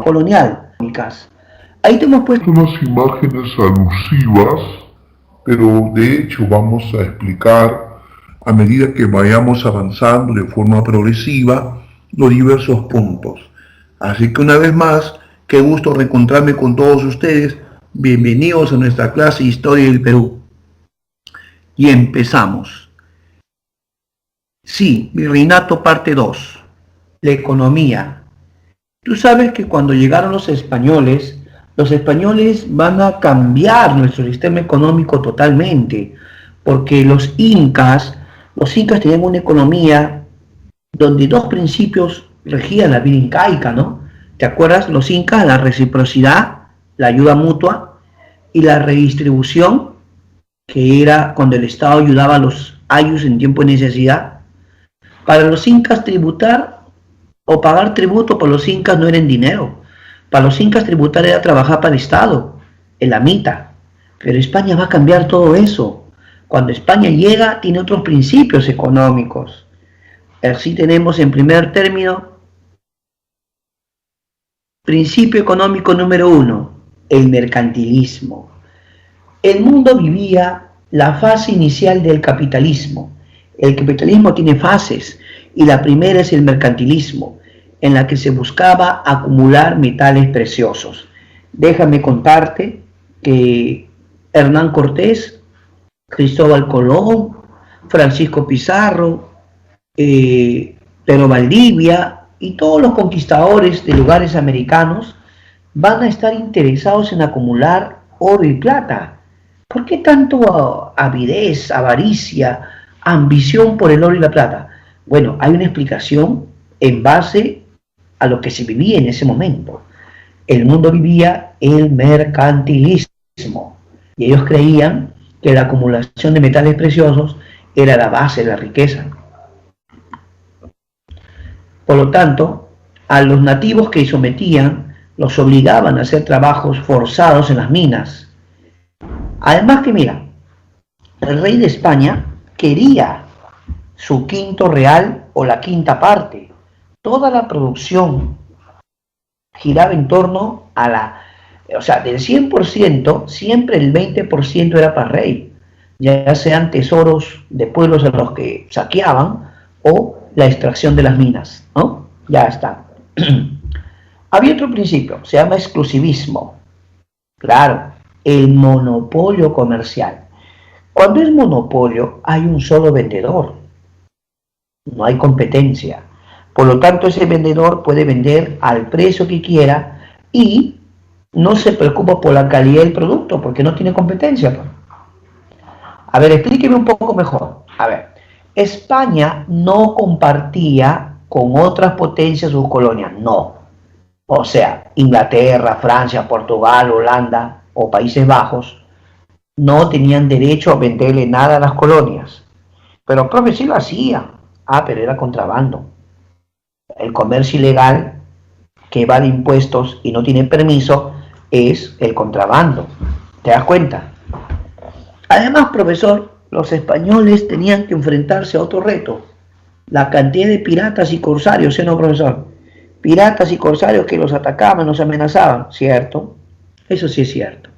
colonial. Ahí te hemos puesto Unas imágenes alusivas, pero de hecho vamos a explicar a medida que vayamos avanzando de forma progresiva los diversos puntos. Así que una vez más, qué gusto reencontrarme con todos ustedes. Bienvenidos a nuestra clase de Historia del Perú. Y empezamos. Sí, Virreinato parte 2. La economía. Tú sabes que cuando llegaron los españoles van a cambiar nuestro sistema económico totalmente, porque los incas tenían una economía donde dos principios regían la vida incaica, ¿no? ¿Te acuerdas? Los incas, la reciprocidad, la ayuda mutua y la redistribución, que era cuando el Estado ayudaba a los ayllus en tiempo de necesidad. Para los incas tributar o pagar tributo para los incas no era en dinero. Para los incas tributar era trabajar para el Estado, el amita. Pero España va a cambiar todo eso. Cuando España llega, tiene otros principios económicos. Así tenemos en primer término, principio económico número 1, el mercantilismo. El mundo vivía la fase inicial del capitalismo. El capitalismo tiene fases y la primera es el mercantilismo, en la que se buscaba acumular metales preciosos. Déjame contarte que Hernán Cortés, Cristóbal Colón, Francisco Pizarro, Pedro Valdivia y todos los conquistadores de lugares americanos van a estar interesados en acumular oro y plata. ¿Por qué tanto avidez, avaricia, ambición por el oro y la plata? Bueno, hay una explicación en base a lo que se vivía en ese momento. El mundo vivía el mercantilismo y ellos creían que la acumulación de metales preciosos era la base de la riqueza. Por lo tanto, a los nativos que sometían los obligaban a hacer trabajos forzados en las minas. Además que mira, el rey de España quería su quinto real o la quinta parte. Toda la producción giraba en torno a del 100%, siempre el 20% era para el rey, ya sean tesoros de pueblos a los que saqueaban o la extracción de las minas, ¿no? Ya está. Había otro principio, se llama exclusivismo. Claro, el monopolio comercial. Cuando es monopolio, hay un solo vendedor. No hay competencia. Por lo tanto, ese vendedor puede vender al precio que quiera y no se preocupa por la calidad del producto porque no tiene competencia. A ver, explíqueme un poco mejor. A ver, España no compartía con otras potencias sus colonias, no. O sea, Inglaterra, Francia, Portugal, Holanda o Países Bajos no tenían derecho a venderle nada a las colonias. Pero profe, sí lo hacía. Pero era contrabando. El comercio ilegal que va de impuestos y no tiene permiso es el contrabando. ¿Te das cuenta? Además, profesor, los españoles tenían que enfrentarse a otro reto. La cantidad de piratas y corsarios, ¿sí o no, profesor? Piratas y corsarios que los atacaban, los amenazaban, ¿cierto? Eso sí es cierto.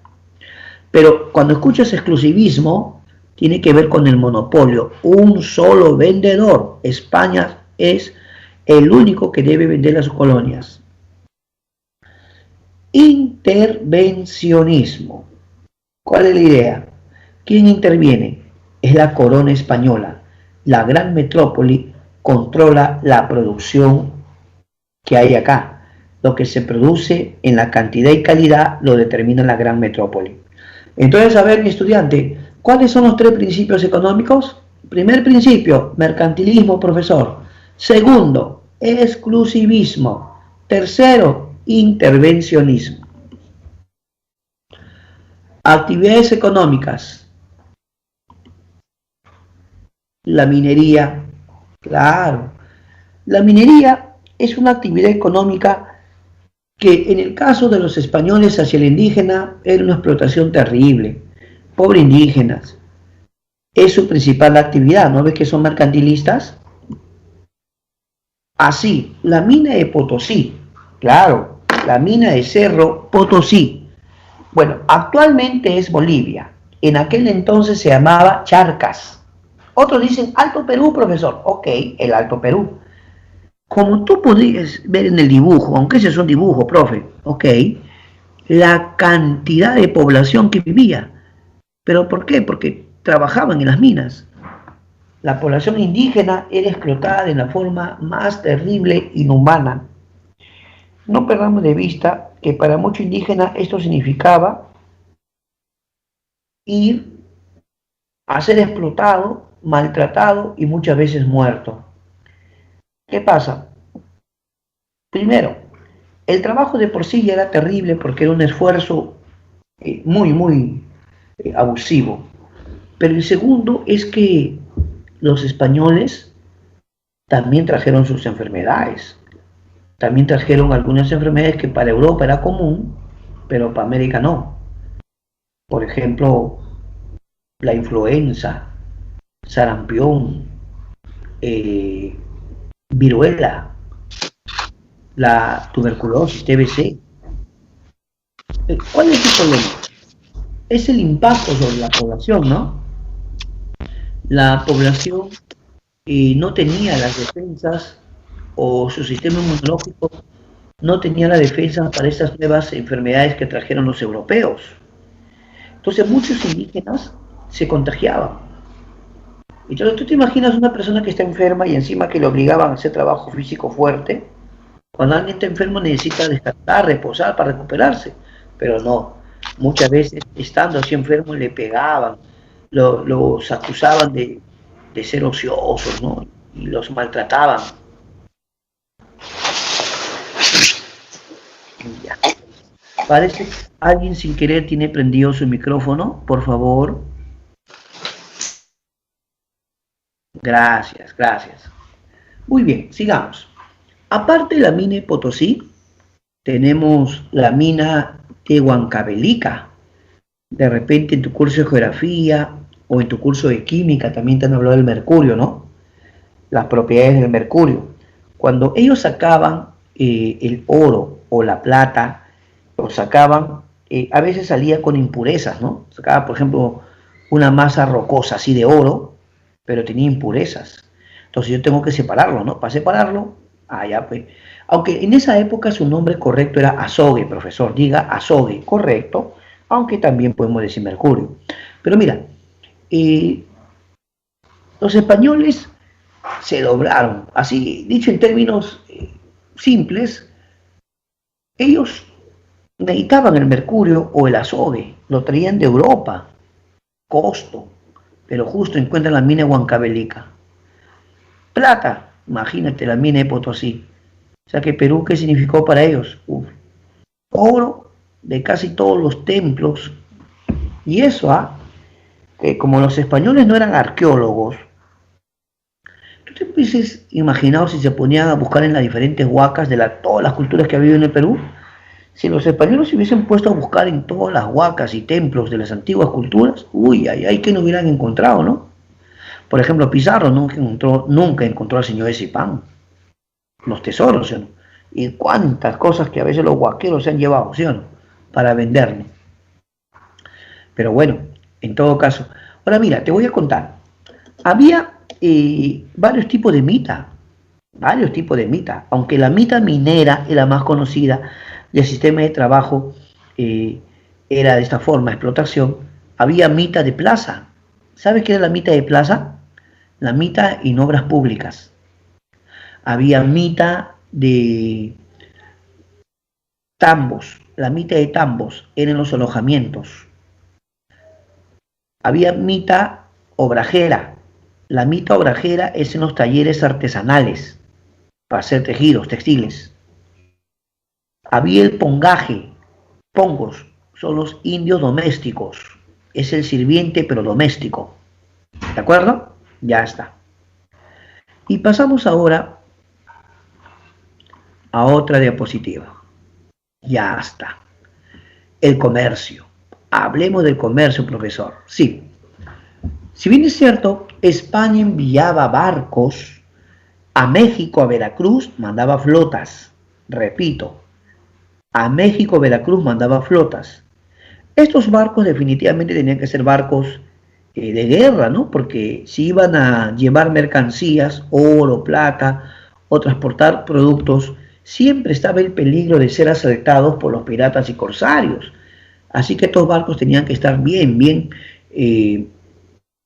Pero cuando escuchas exclusivismo, tiene que ver con el monopolio. Un solo vendedor. España es el único que debe vender a sus colonias. Intervencionismo. ¿Cuál es la idea? ¿Quién interviene? Es la corona española. La gran metrópoli controla la producción que hay acá. Lo que se produce en la cantidad y calidad lo determina la gran metrópoli. Entonces, a ver, mi estudiante, ¿cuáles son los 3 principios económicos? Primer principio, mercantilismo, profesor. Segundo, exclusivismo. Tercero, intervencionismo. Actividades económicas. La minería, claro. La minería es una actividad económica que en el caso de los españoles hacia el indígena era una explotación terrible. Pobres indígenas. Es su principal actividad, ¿no ves que son mercantilistas? Así, la mina de Potosí, claro, la mina de Cerro Potosí. Bueno, actualmente es Bolivia. En aquel entonces se llamaba Charcas. Otros dicen Alto Perú, profesor. Ok, el Alto Perú. Como tú podías ver en el dibujo, aunque ese es un dibujo, profe, ok, la cantidad de población que vivía. ¿Pero por qué? Porque trabajaban en las minas. La población indígena era explotada de la forma más terrible e inhumana. No perdamos de vista que para muchos indígenas esto significaba ir a ser explotado, maltratado y muchas veces muerto. ¿Qué pasa? Primero, el trabajo de por sí ya era terrible porque era un esfuerzo muy abusivo. Pero el segundo es que los españoles también trajeron sus enfermedades. También trajeron algunas enfermedades que para Europa era común, pero para América no. Por ejemplo, la influenza, sarampión, viruela, la tuberculosis, TBC. ¿Cuál es el problema? Es el impacto sobre la población, ¿no? La población no tenía las defensas o su sistema inmunológico no tenía la defensa para estas nuevas enfermedades que trajeron los europeos. Entonces muchos indígenas se contagiaban. Entonces tú te imaginas una persona que está enferma y encima que le obligaban a hacer trabajo físico fuerte. Cuando alguien está enfermo necesita descansar, reposar para recuperarse. Pero no, muchas veces estando así enfermo le pegaban, los acusaban de ser ociosos, ¿no? Y los maltrataban. Ya. Parece que alguien sin querer tiene prendido su micrófono, por favor. Gracias, gracias. Muy bien, sigamos. Aparte de la mina de Potosí, tenemos la mina de Huancavelica. De repente en tu curso de geografía o en tu curso de química también te han hablado del mercurio, ¿no? Las propiedades del mercurio. Cuando ellos sacaban el oro o la plata, lo sacaban, a veces salía con impurezas, ¿no? Sacaba, por ejemplo, una masa rocosa así de oro, pero tenía impurezas. Entonces yo tengo que separarlo, ¿no? Para separarlo, ya pues. Aunque en esa época su nombre correcto era azogue, profesor, diga azogue, correcto, aunque también podemos decir mercurio. Pero mira, los españoles se doblaron, así dicho en términos simples, ellos necesitaban el mercurio o el azogue, lo traían de Europa, costo, pero justo encuentran la mina de Huancavelica. Plata, imagínate la mina de Potosí. O sea que Perú, ¿qué significó para ellos? Oro de casi todos los templos. Y eso, que como los españoles no eran arqueólogos, ¿tú te hubieses imaginado si se ponían a buscar en las diferentes huacas de todas las culturas que ha habido en el Perú? Si los españoles se hubiesen puesto a buscar en todas las huacas y templos de las antiguas culturas, que no hubieran encontrado, ¿no? Por ejemplo, Pizarro nunca encontró al señor Esipán, los tesoros, ¿sí o no? Y cuántas cosas que a veces los huaqueros se han llevado, ¿sí o no? Para venderme. Pero bueno, en todo caso. Ahora mira, te voy a contar. Había varios tipos de mita, aunque la mita minera es la más conocida y el sistema de trabajo era de esta forma, explotación. Había mita de plaza. ¿Sabes qué era la mita de plaza? La mita en obras públicas. Había mita de tambos. La mita de tambos era en los alojamientos. Había mita obrajera. La mita obrajera es en los talleres artesanales para hacer tejidos, textiles. Había el pongaje. Pongos son los indios domésticos. Es el sirviente pero doméstico. ¿De acuerdo? Ya está. Y pasamos ahora a otra diapositiva. Ya está. El comercio. Hablemos del comercio, profesor. Sí. Si bien es cierto, España enviaba barcos a México, a Veracruz, mandaba flotas. Repito, A México, Veracruz mandaba flotas. Estos barcos definitivamente tenían que ser barcos de guerra, ¿no? Porque si iban a llevar mercancías, oro, plata, o transportar productos, siempre estaba el peligro de ser asaltados por los piratas y corsarios. Así que estos barcos tenían que estar bien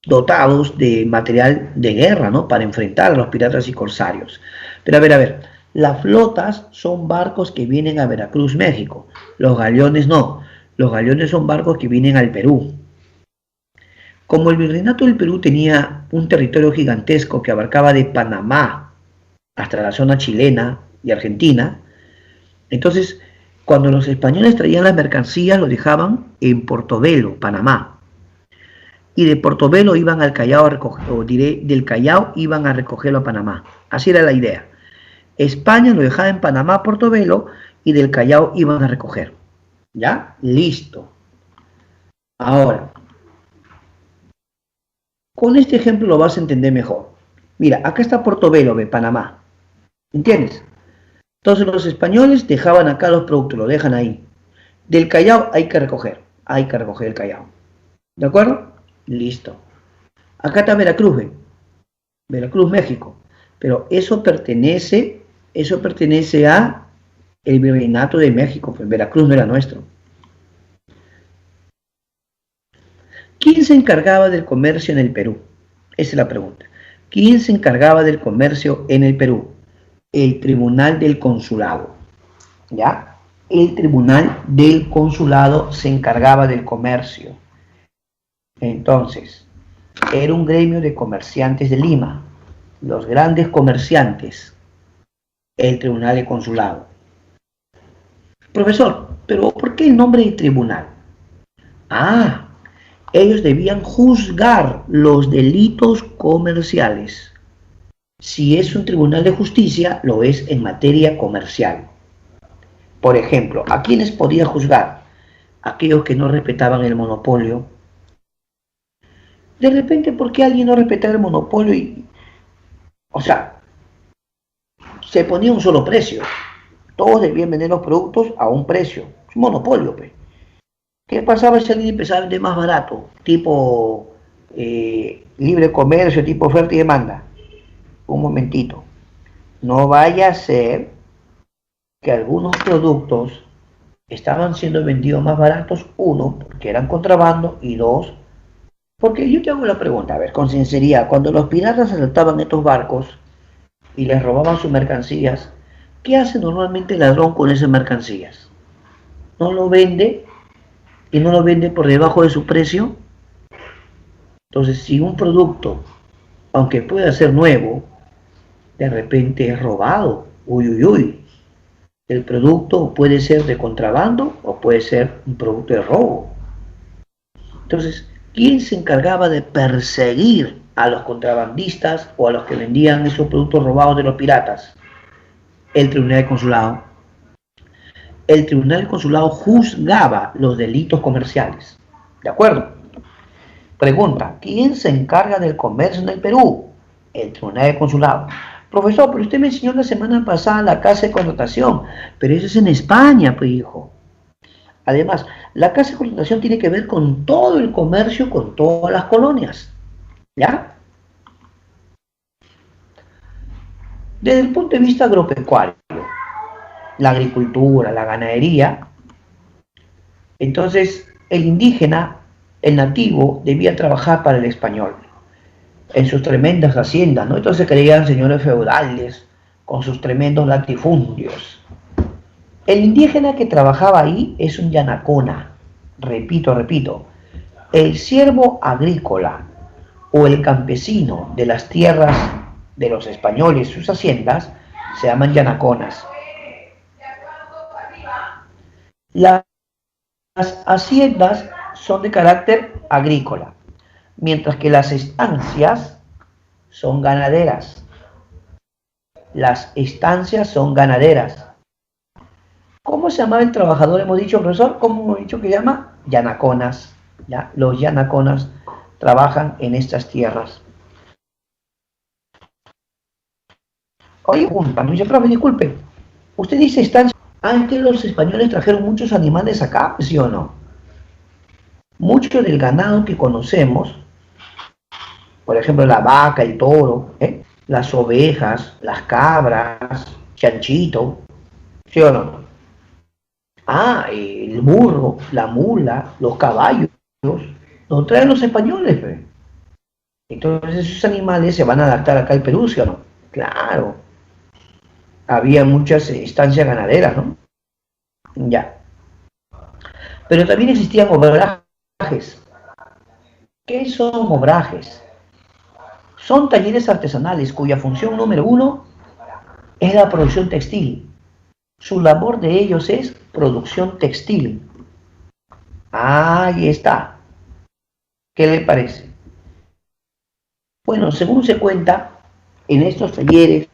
dotados de material de guerra, ¿no? Para enfrentar a los piratas y corsarios. Pero a ver, las flotas son barcos que vienen a Veracruz, México. Los galeones no. Los galeones son barcos que vienen al Perú. Como el virreinato del Perú tenía un territorio gigantesco que abarcaba de Panamá hasta la zona chilena y argentina, entonces cuando los españoles traían las mercancías lo dejaban en Portobelo, Panamá, y de Portobelo iban al Callao a recoger, o diré, del Callao iban a recogerlo a Panamá. Así era la idea. España lo dejaba en Panamá, Portobelo, y del Callao iban a recoger. ¿Ya? Listo. Ahora, con este ejemplo lo vas a entender mejor. Mira, acá está Portobelo, de Panamá. ¿Entiendes? Entonces los españoles dejaban acá los productos, lo dejan ahí. Del Callao hay que recoger el Callao. ¿De acuerdo? Listo. Acá está Veracruz, ¿ve? Veracruz, México. Pero eso pertenece a el virreinato de México, pues Veracruz no era nuestro. ¿Quién se encargaba del comercio en el Perú? Esa es la pregunta. ¿Quién se encargaba del comercio en el Perú? El Tribunal del Consulado. ¿Ya? El Tribunal del Consulado se encargaba del comercio. Entonces, era un gremio de comerciantes de Lima, los grandes comerciantes, el Tribunal del Consulado. Profesor, pero ¿por qué el nombre de tribunal? Ah, ellos debían juzgar los delitos comerciales. Si es un tribunal de justicia, lo es en materia comercial. Por ejemplo, ¿a quiénes podía juzgar? Aquellos que no respetaban el monopolio. De repente, ¿por qué alguien no respetaba el monopolio? O sea, se ponía un solo precio. Todos debían vender los productos a un precio. Es un monopolio, pues. ¿Qué pasaba si alguien empezaba a vender más barato? Tipo libre comercio, tipo oferta y demanda. Un momentito. No vaya a ser que algunos productos estaban siendo vendidos más baratos, uno, porque eran contrabando, y dos, porque yo te hago la pregunta, a ver, con sinceridad, cuando los piratas asaltaban estos barcos y les robaban sus mercancías, ¿qué hace normalmente el ladrón con esas mercancías? ¿No lo vende? ¿Y no lo vende por debajo de su precio? Entonces, si un producto, aunque pueda ser nuevo, de repente es robado, el producto puede ser de contrabando o puede ser un producto de robo. Entonces, ¿quién se encargaba de perseguir a los contrabandistas o a los que vendían esos productos robados de los piratas? El Tribunal del Consulado. El Tribunal del Consulado juzgaba los delitos comerciales. ¿De acuerdo? Pregunta, ¿quién se encarga del comercio en el Perú? El Tribunal del Consulado. Profesor, pero usted me enseñó la semana pasada la casa de connotación, pero eso es en España, pues hijo. Además, la casa de connotación tiene que ver con todo el comercio, con todas las colonias. ¿Ya? Desde el punto de vista agropecuario, la agricultura, la ganadería, entonces el indígena, el nativo, debía trabajar para el español en sus tremendas haciendas, ¿no? Entonces creían señores feudales con sus tremendos latifundios. El indígena que trabajaba ahí es un yanacona, repito, el siervo agrícola o el campesino de las tierras de los españoles, sus haciendas, se llaman yanaconas. Las haciendas son de carácter agrícola, mientras que las estancias son ganaderas. Las estancias son ganaderas. ¿Cómo se llama el trabajador? Hemos dicho, profesor, ¿cómo hemos dicho que se llama? Yanaconas. ¿Ya? Los yanaconas trabajan en estas tierras. Oye, me dice, profe, disculpe, usted dice estancia. Antes los españoles trajeron muchos animales acá, ¿sí o no? Mucho del ganado que conocemos, por ejemplo la vaca, el toro, las ovejas, las cabras, chanchito, ¿sí o no? Ah, el burro, la mula, los caballos, los traen los españoles, pues. Entonces esos animales se van a adaptar acá al Perú, ¿sí o no? Claro, había muchas estancias ganaderas, ¿no? Ya. Pero también existían obrajes. ¿Qué son obrajes? Son talleres artesanales cuya función número uno es la producción textil. Su labor de ellos es producción textil. Ahí está. ¿Qué le parece? Bueno, según se cuenta, en estos talleres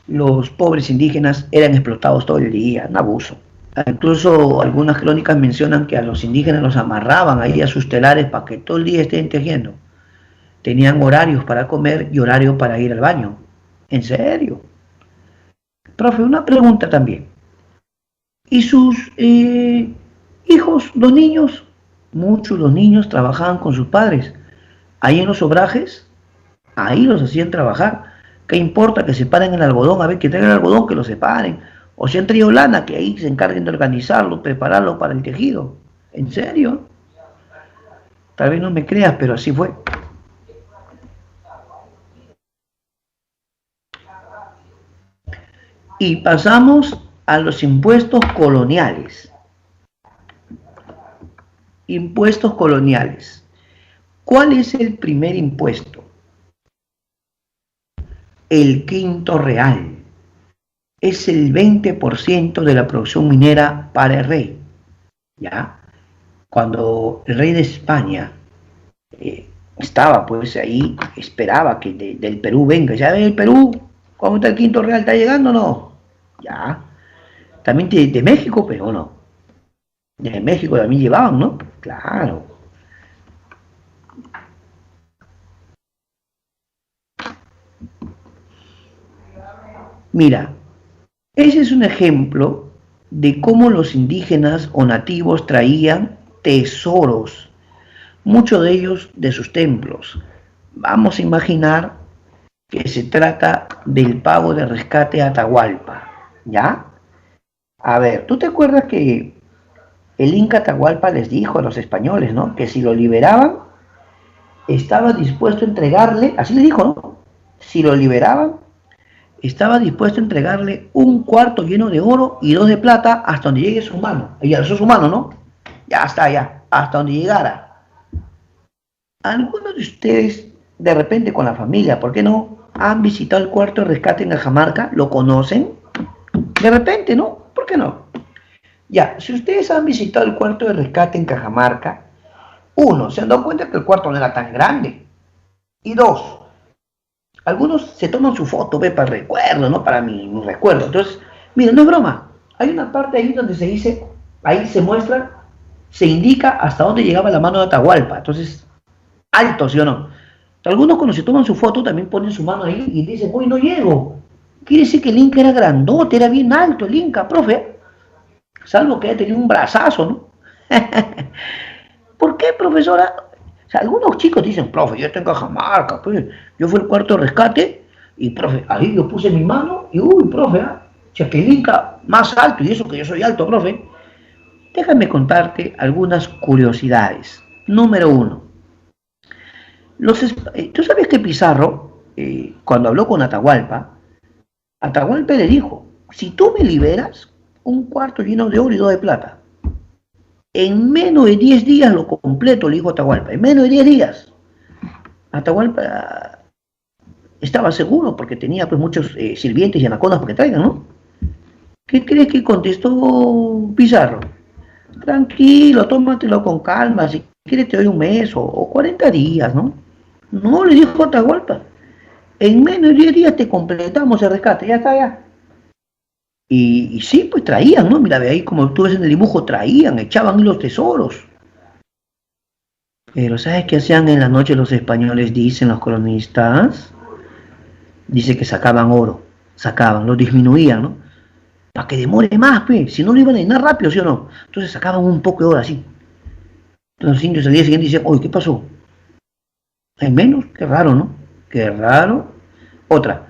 los pobres indígenas eran explotados todo el día, un abuso. Incluso algunas crónicas mencionan que a los indígenas los amarraban ahí a sus telares para que todo el día estén tejiendo. Tenían horarios para comer y horario para ir al baño. ¿En serio? Profe, una pregunta también. ¿Y sus hijos, los niños? Muchos los niños trabajaban con sus padres. Ahí en los obrajes, ahí los hacían trabajar. ¿Qué importa que separen el algodón? A ver, que traigan el algodón, que lo separen. O si han traído lana, que ahí se encarguen de organizarlo, prepararlo para el tejido. ¿En serio? Tal vez no me creas, pero así fue. Y pasamos a los impuestos coloniales. Impuestos coloniales. ¿Cuál es el primer impuesto? El quinto real. Es el 20% de la producción minera para el rey. ¿Ya? Cuando el rey de España estaba pues ahí, esperaba que del Perú venga. ¿Ya ve el Perú? ¿Cómo está el quinto real? ¿Está llegando o no? Ya. También de México, pero no. De México también llevaban, ¿no? Claro. Mira, ese es un ejemplo de cómo los indígenas o nativos traían tesoros, muchos de ellos de sus templos. Vamos a imaginar que se trata del pago de rescate a Atahualpa, ¿ya? A ver, ¿tú te acuerdas que el Inca Atahualpa les dijo a los españoles, ¿no? Que si lo liberaban, estaba dispuesto a entregarle, así le dijo, ¿no? Si lo liberaban, estaba dispuesto a entregarle un cuarto lleno de oro y 2 de plata hasta donde llegue su mano. Y alzó su mano, ¿no? Ya está, ya, hasta donde llegara. Algunos de ustedes, de repente con la familia, ¿por qué no? Han visitado el cuarto de rescate en Cajamarca, ¿lo conocen? De repente, ¿no? ¿Por qué no? Ya, si ustedes han visitado el cuarto de rescate en Cajamarca, uno, se han dado cuenta que el cuarto no era tan grande. Y dos, algunos se toman su foto, ve, para el recuerdo, ¿no? Para mi recuerdo. Entonces, miren, no es broma. Hay una parte ahí donde se dice, ahí se muestra, se indica hasta dónde llegaba la mano de Atahualpa. Entonces, alto, ¿sí o no? Algunos cuando se toman su foto también ponen su mano ahí y dicen, uy, no llego. Quiere decir que el Inca era grandote, era bien alto el Inca, profe. Salvo que haya tenido un brazazo, ¿no? ¿Por qué, profesora? O sea, algunos chicos dicen, profe, yo estoy en Cajamarca, pues, yo fui al cuarto de rescate y, profe, ahí yo puse mi mano y, uy, profe, o sea, que el Inca más alto, y eso que yo soy alto, profe. Déjame contarte algunas curiosidades. Número uno, tú sabes que Pizarro, cuando habló con Atahualpa, Atahualpa le dijo, si tú me liberas, un cuarto lleno de oro y 2 de plata. En menos de 10 días lo completo, le dijo Atahualpa. En menos de 10 días. Atahualpa estaba seguro porque tenía pues muchos sirvientes y anacondas para que traigan, ¿no? ¿Qué crees que contestó Pizarro? Tranquilo, tómatelo con calma. Si quieres te doy un mes o 40 días, ¿no? No, le dijo Atahualpa. En menos de 10 días te completamos el rescate. Ya está, ya. Y sí, pues traían, ¿no? Mira, ve ahí como tú ves en el dibujo, traían, echaban los tesoros. Pero ¿sabes qué hacían en la noche los españoles, dicen los cronistas? Dice que sacaban oro, sacaban, lo disminuían, ¿no? para que demore más, pe, si no lo iban a llenar rápido, ¿sí o no? Entonces sacaban un poco de hora así. Entonces los indios al día siguiente decían, oye, ¿qué pasó? ¿Hay menos? Qué raro, ¿no? Qué raro. Otra,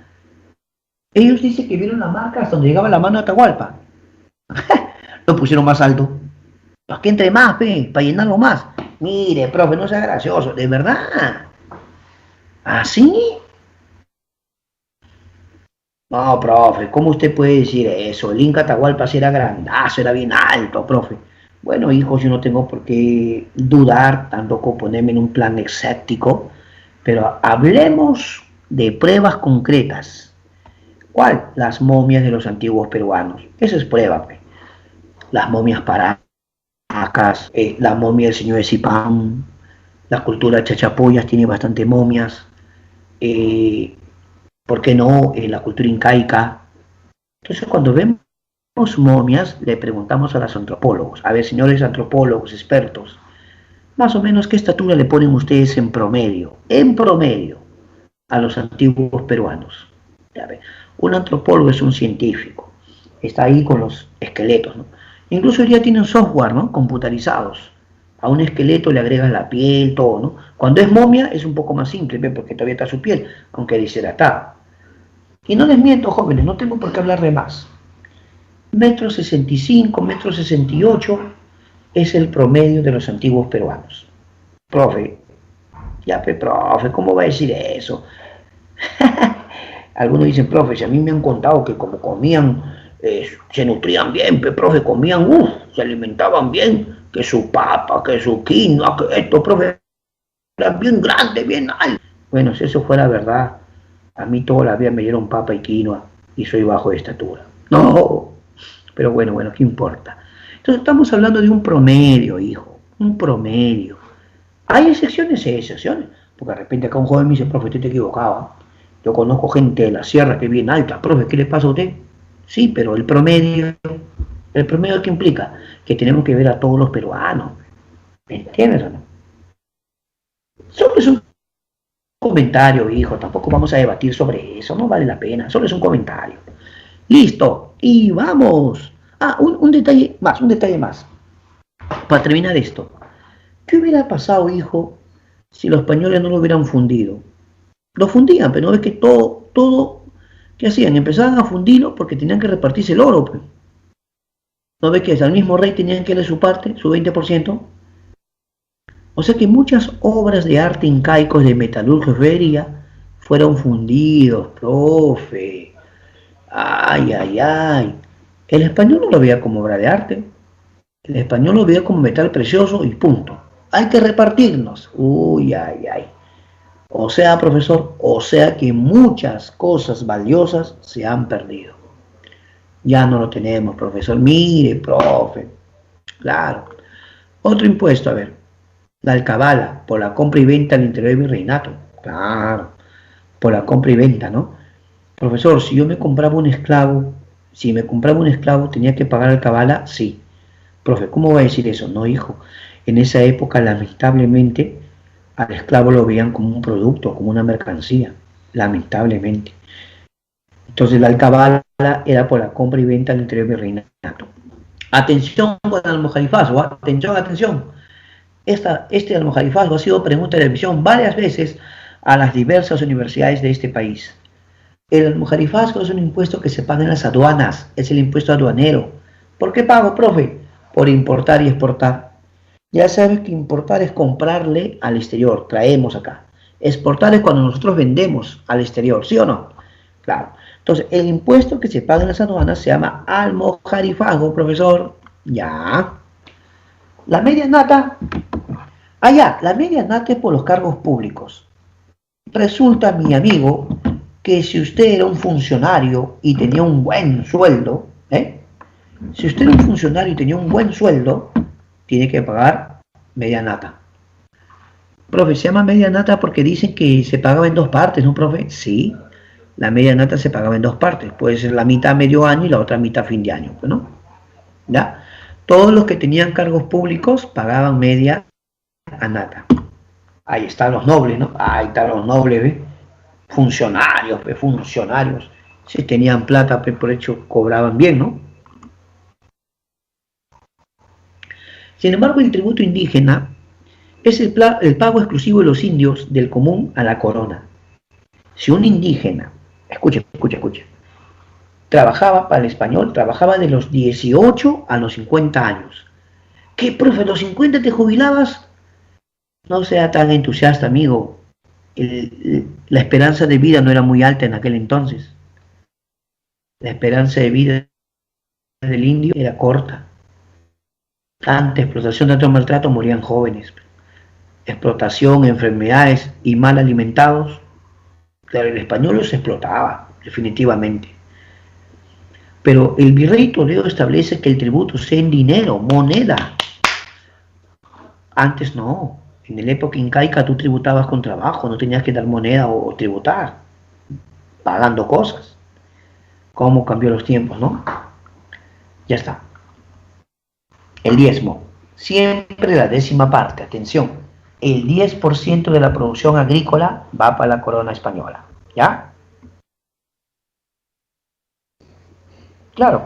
ellos dicen que vieron la marca hasta donde llegaba la mano de Atahualpa. Lo pusieron más alto. Para que entre más, pe, para llenarlo más. Mire, profe, no sea gracioso, de verdad. ¿Así? No, profe, ¿cómo usted puede decir eso? El Inca Atahualpa sí era grandazo, era bien alto, profe. Bueno, hijos, yo no tengo por qué dudar, tampoco ponerme en un plan escéptico, pero hablemos de pruebas concretas. ¿Cuál? Las momias de los antiguos peruanos. Esa es prueba, pues. Las momias paracas, la momia del señor de Zipán, la cultura chachapoyas tiene bastante momias. Eh, ¿Por qué no? La cultura incaica. Entonces, cuando vemos momias, le preguntamos a los antropólogos, a ver, señores antropólogos, expertos, más o menos qué estatura le ponen ustedes en promedio, a los antiguos peruanos. Ya ve, un antropólogo es un científico, está ahí con los esqueletos, ¿no? Incluso ya tienen software, ¿no? Computarizados. A un esqueleto le agregas la piel, todo, ¿no? Cuando es momia es un poco más simple, ¿ve? Porque todavía está su piel, aunque deshidratada. Y no les miento, jóvenes, no tengo por qué hablar de más. 1,65 m, 1,68 m es el promedio de los antiguos peruanos. Profe, ya, profe, ¿cómo va a decir eso? Algunos dicen, profe, si a mí me han contado que como comían, se nutrían bien, profe, comían, se alimentaban bien, que su papa, que su quinoa, que esto, profe, era bien grande, bien alto. Bueno, si eso fuera verdad, a mí toda la vida me dieron papa y quinoa y soy bajo de estatura. No, pero bueno, ¿qué importa? Entonces estamos hablando de un promedio, hijo, un promedio. ¿Hay excepciones? Sí, hay excepciones, porque de repente acá un joven me dice, profe, usted te equivocaba. Yo conozco gente de la sierra que es bien alta, profe, ¿qué le pasa a usted? Sí, pero el promedio ¿qué implica? Que tenemos que ver a todos los peruanos. ¿Me entiendes o no? Solo es un comentario, hijo, tampoco vamos a debatir sobre eso, no vale la pena, solo es un comentario. Listo, y vamos. Un detalle más, para terminar esto. ¿Qué hubiera pasado, hijo, si los españoles no lo hubieran fundido? Lo fundían, pero no ves que todo, ¿qué hacían? Empezaban a fundirlo porque tenían que repartirse el oro, pues. ¿No ves que al mismo rey tenían que darle su parte, su 20%? O sea que muchas obras de arte incaicos de metalurgia y ferrería fueron fundidos, profe. Ay. El español no lo veía como obra de arte. El español lo veía como metal precioso y punto. Hay que repartirnos. Ay. O sea, profesor, que muchas cosas valiosas se han perdido. Ya no lo tenemos, profesor. Mire, profe. Claro. Otro impuesto, a ver. La alcabala, por la compra y venta al interior del virreinato. Claro. Por la compra y venta, ¿no? Profesor, si me compraba un esclavo, tenía que pagar alcabala, sí. Profe, ¿cómo va a decir eso? No, hijo. En esa época, lamentablemente, al esclavo lo veían como un producto, como una mercancía. Lamentablemente. Entonces la alcabala era por la compra y venta al interior del virreinato. Atención con el almojarifazgo, atención. Este almojarifazgo ha sido pregunta de revisión varias veces a las diversas universidades de este país. El almojarifazgo es un impuesto que se paga en las aduanas, es el impuesto aduanero. ¿Por qué pago, profe? Por importar y exportar. Ya sabes que importar es comprarle al exterior, traemos acá. Exportar es cuando nosotros vendemos al exterior, ¿sí o no? Claro. Entonces, el impuesto que se paga en las aduanas se llama almojarifazgo, profesor. Ya. La media nata. La media nata es por los cargos públicos. Resulta, mi amigo, que si usted era un funcionario y tenía un buen sueldo, tiene que pagar media nata. Profe, se llama media nata porque dicen que se pagaba en dos partes, ¿no, profe? Sí, la media nata se pagaba en dos partes. Puede ser la mitad a medio año y la otra mitad a fin de año, ¿no? ¿Ya? Todos los que tenían cargos públicos pagaban media nata. Ahí están los nobles, ¿no? Ahí están los nobles, ¿ves? Funcionarios. Si tenían plata, por hecho, cobraban bien, ¿no? Sin embargo, el tributo indígena es el pago exclusivo de los indios del común a la corona. Si un indígena, escucha, trabajaba para el español, trabajaba de los 18 a los 50 años. ¿Qué, profe, a los 50 te jubilabas? No sea tan entusiasta, amigo. La esperanza de vida no era muy alta en aquel entonces. La esperanza de vida del indio era corta. Ante explotación, tanto maltrato, morían jóvenes. Explotación, enfermedades y mal alimentados. Claro, el español los explotaba, definitivamente. Pero el virrey Toledo establece que el tributo sea en dinero, moneda. Antes no. En la época incaica tú tributabas con trabajo, no tenías que dar moneda o tributar, pagando cosas. ¿Cómo cambió los tiempos, no? Ya está. El diezmo. Siempre la décima parte, atención. El 10% de la producción agrícola va para la corona española. ¿Ya? Claro.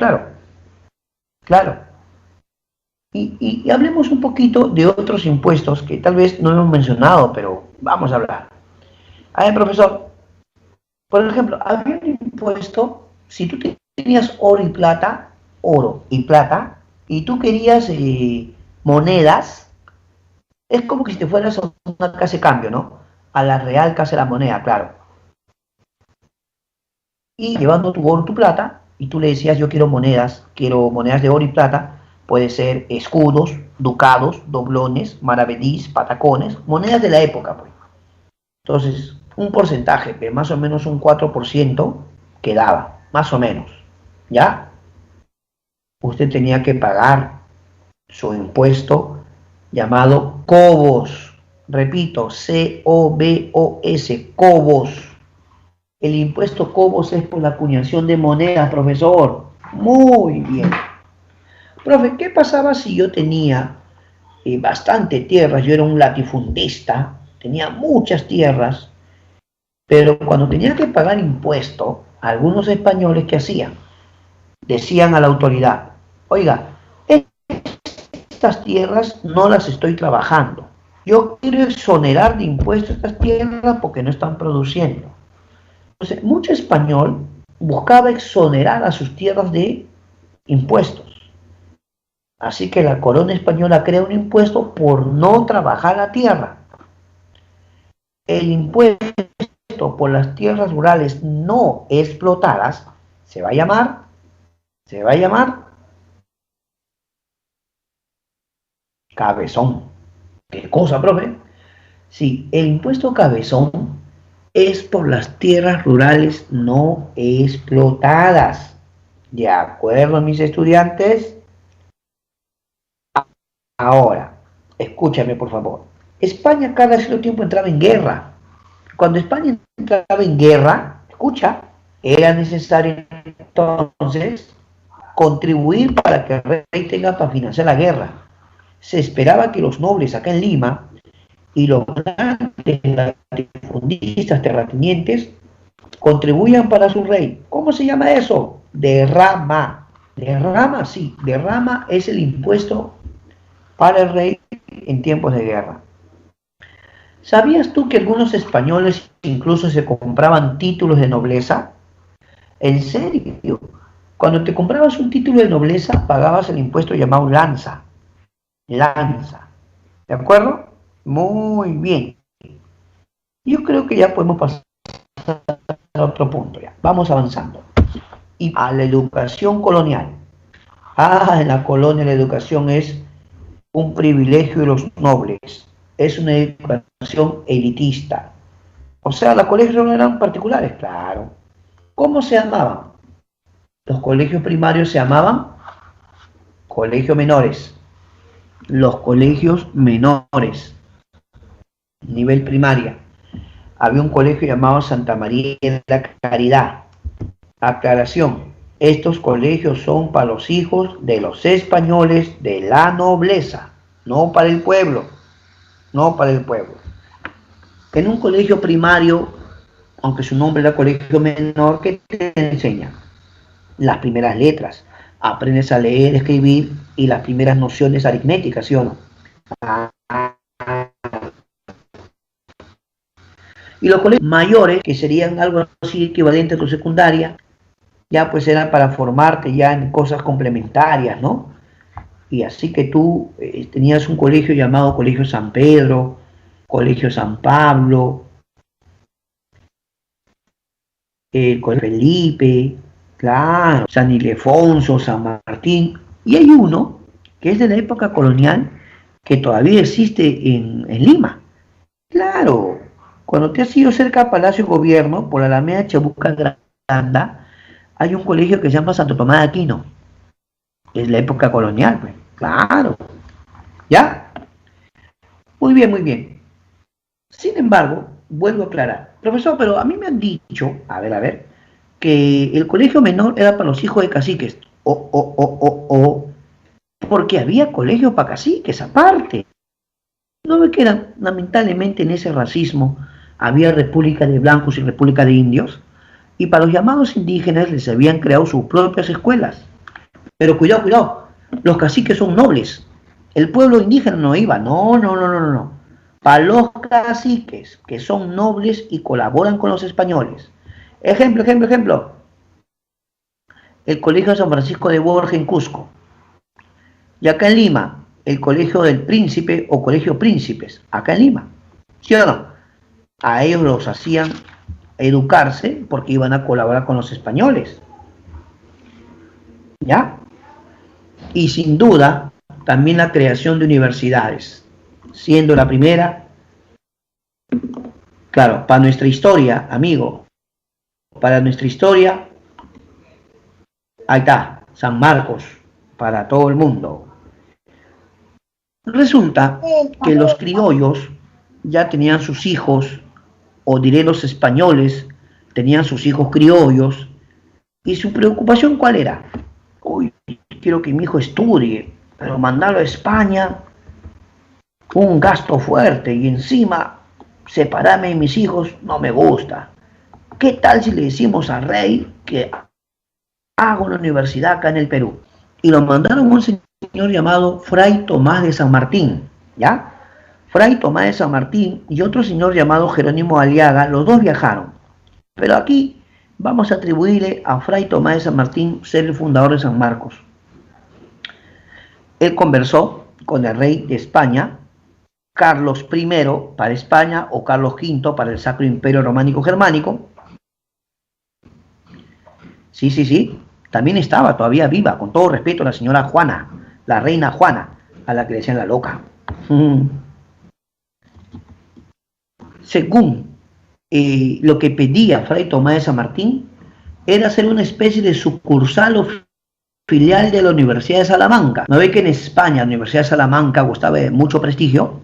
Y hablemos un poquito de otros impuestos que tal vez no hemos mencionado, pero vamos a hablar. A ver, profesor, por ejemplo, había un impuesto, si tú tenías oro y plata, y tú querías monedas, es como que si te fueras a una casa de cambio, ¿no? A la Real Casa de la Moneda, claro. Y llevando tu oro, tu plata, y tú le decías, yo quiero monedas de oro y plata, puede ser escudos, ducados, doblones, maravedís, patacones, monedas de la época, pues. Entonces, un porcentaje, de más o menos un 4% quedaba, más o menos, ¿ya? Usted tenía que pagar su impuesto llamado cobos, repito, C-O-B-O-S, cobos. El impuesto cobos es por la acuñación de monedas, profesor. Muy bien. Profe, ¿qué pasaba si yo tenía bastante tierras? Yo era un latifundista, tenía muchas tierras, pero cuando tenía que pagar impuesto, algunos españoles, ¿qué hacían? Decían a la autoridad, oiga, estas tierras no las estoy trabajando. Yo quiero exonerar de impuestos estas tierras porque no están produciendo. Entonces, mucho español buscaba exonerar a sus tierras de impuestos. Así que la corona española crea un impuesto por no trabajar la tierra. El impuesto por las tierras rurales no explotadas se va a llamar cabezón. ¿Qué cosa, profe? Sí, el impuesto cabezón es por las tierras rurales no explotadas. ¿De acuerdo, mis estudiantes? Ahora, escúchame por favor. España cada cierto tiempo entraba en guerra. Cuando España entraba en guerra, escucha, era necesario entonces contribuir para que el rey tenga para financiar la guerra. Se esperaba que los nobles acá en Lima y los grandes latifundistas terratenientes contribuyan para su rey. ¿Cómo se llama eso? Derrama. Derrama, sí. Derrama es el impuesto para el rey en tiempos de guerra. ¿Sabías tú que algunos españoles incluso se compraban títulos de nobleza? ¿En serio? Cuando te comprabas un título de nobleza, pagabas el impuesto llamado lanza. Lanza. ¿De acuerdo? Muy bien. Yo creo que ya podemos pasar a otro punto. Ya. Vamos avanzando. Y a la educación colonial. En la colonia la educación es un privilegio de los nobles. Es una educación elitista. O sea, los colegios no eran particulares, claro. ¿Cómo se llamaban? Los colegios primarios se llamaban colegios menores. Los colegios menores, nivel primaria. Había un colegio llamado Santa María de la Caridad. Aclaración, estos colegios son para los hijos de los españoles de la nobleza, no para el pueblo, no para el pueblo. En un colegio primario, aunque su nombre era colegio menor, ¿qué te enseña? Las primeras letras. aprendes a leer, escribir y las primeras nociones aritméticas, ¿sí o no? Y los colegios mayores, que serían algo así equivalente a tu secundaria, ya pues eran para formarte ya en cosas complementarias, ¿no? Y así que tú tenías un colegio llamado Colegio San Pedro, Colegio San Pablo, el Colegio Felipe, claro, San Ildefonso, San Martín, y hay uno que es de la época colonial que todavía existe en Lima. Claro, cuando te has ido cerca al Palacio de Gobierno, por la Alameda Chabuca Granda, hay un colegio que se llama Santo Tomás de Aquino. Es la época colonial, pues. Claro. ¿Ya? Muy bien, muy bien. Sin embargo, vuelvo a aclarar. Profesor, pero a mí me han dicho, a ver, que el colegio menor era para los hijos de caciques. Porque había colegio para caciques aparte. No ve que lamentablemente en ese racismo había república de blancos y república de indios, y para los llamados indígenas les habían creado sus propias escuelas. Pero cuidado, los caciques son nobles, el pueblo indígena no iba, no. Para los caciques, que son nobles y colaboran con los españoles. Ejemplo. El Colegio San Francisco de Borja en Cusco. Y acá en Lima, el Colegio del Príncipe o Colegio Príncipes, acá en Lima. ¿Sí o no? A ellos los hacían educarse porque iban a colaborar con los españoles. ¿Ya? Y sin duda, también la creación de universidades, siendo la primera, claro, para nuestra historia, amigo, para nuestra historia, ahí está, San Marcos, para todo el mundo. Resulta que los criollos ya tenían sus hijos, o diré los españoles, tenían sus hijos criollos, y su preocupación ¿cuál era? Uy, quiero que mi hijo estudie, pero mandarlo a España, un gasto fuerte, y encima separarme de mis hijos no me gusta. ¿Qué tal si le decimos al rey que haga una universidad acá en el Perú? Y lo mandaron a un señor llamado Fray Tomás de San Martín, ¿ya? Fray Tomás de San Martín y otro señor llamado Jerónimo Aliaga, los dos viajaron. Pero aquí vamos a atribuirle a Fray Tomás de San Martín ser el fundador de San Marcos. Él conversó con el rey de España, Carlos I para España o Carlos V para el Sacro Imperio Románico Germánico. Sí, también estaba todavía viva, con todo respeto, la señora Juana, la reina Juana, a la que le decían la loca. Según lo que pedía Fray Tomás de San Martín, era hacer una especie de sucursal o filial de la Universidad de Salamanca. ¿No ve que en España la Universidad de Salamanca gustaba de mucho prestigio?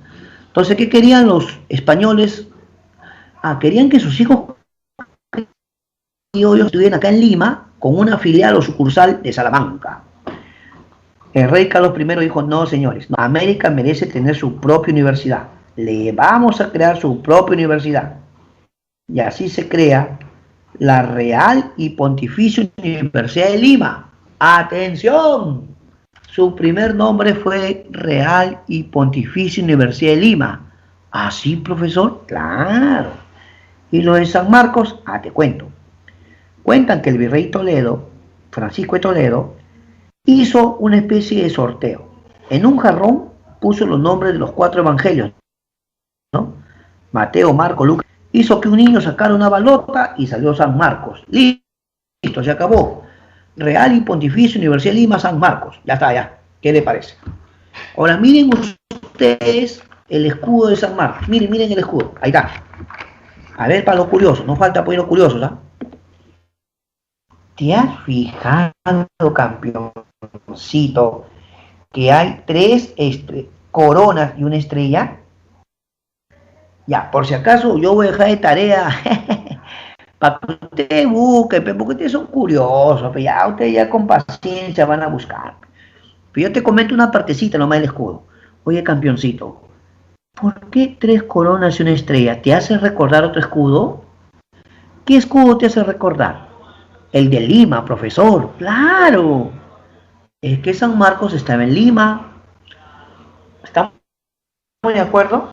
Entonces, ¿qué querían los españoles? Querían que sus hijos estuvieran acá en Lima con una filial o sucursal de Salamanca. El rey Carlos I dijo, no señores, no, América merece tener su propia universidad. Le vamos a crear su propia universidad. Y así se crea la Real y Pontificia Universidad de Lima. ¡Atención! Su primer nombre fue Real y Pontificia Universidad de Lima. ¿Ah, sí, profesor? Claro. Y lo de San Marcos, te cuento. Cuentan que el virrey Toledo, Francisco de Toledo, hizo una especie de sorteo. En un jarrón puso los nombres de los 4 evangelios, ¿no? Mateo, Marco, Lucas. Hizo que un niño sacara una balota y salió San Marcos. Listo, se acabó. Real y Pontificia Universidad de Lima, San Marcos. Ya está, ya. ¿Qué le parece? Ahora miren ustedes el escudo de San Marcos. Miren el escudo. Ahí está. A ver, para los curiosos. No falta apoyo a los curiosos, ¿ah? ¿Te has fijado, campeoncito, que hay 3 coronas y una estrella? Ya, por si acaso yo voy a dejar de tarea para que ustedes busquen, porque ustedes son curiosos, pero ya ustedes ya con paciencia van a buscar. Pero yo te comento una partecita nomás del escudo. Oye, campeoncito, ¿por qué 3 coronas y una estrella? ¿Te hace recordar otro escudo? ¿Qué escudo te hace recordar? El de Lima, profesor. ¡Claro! es que San Marcos estaba en Lima. ¿Estamos de acuerdo?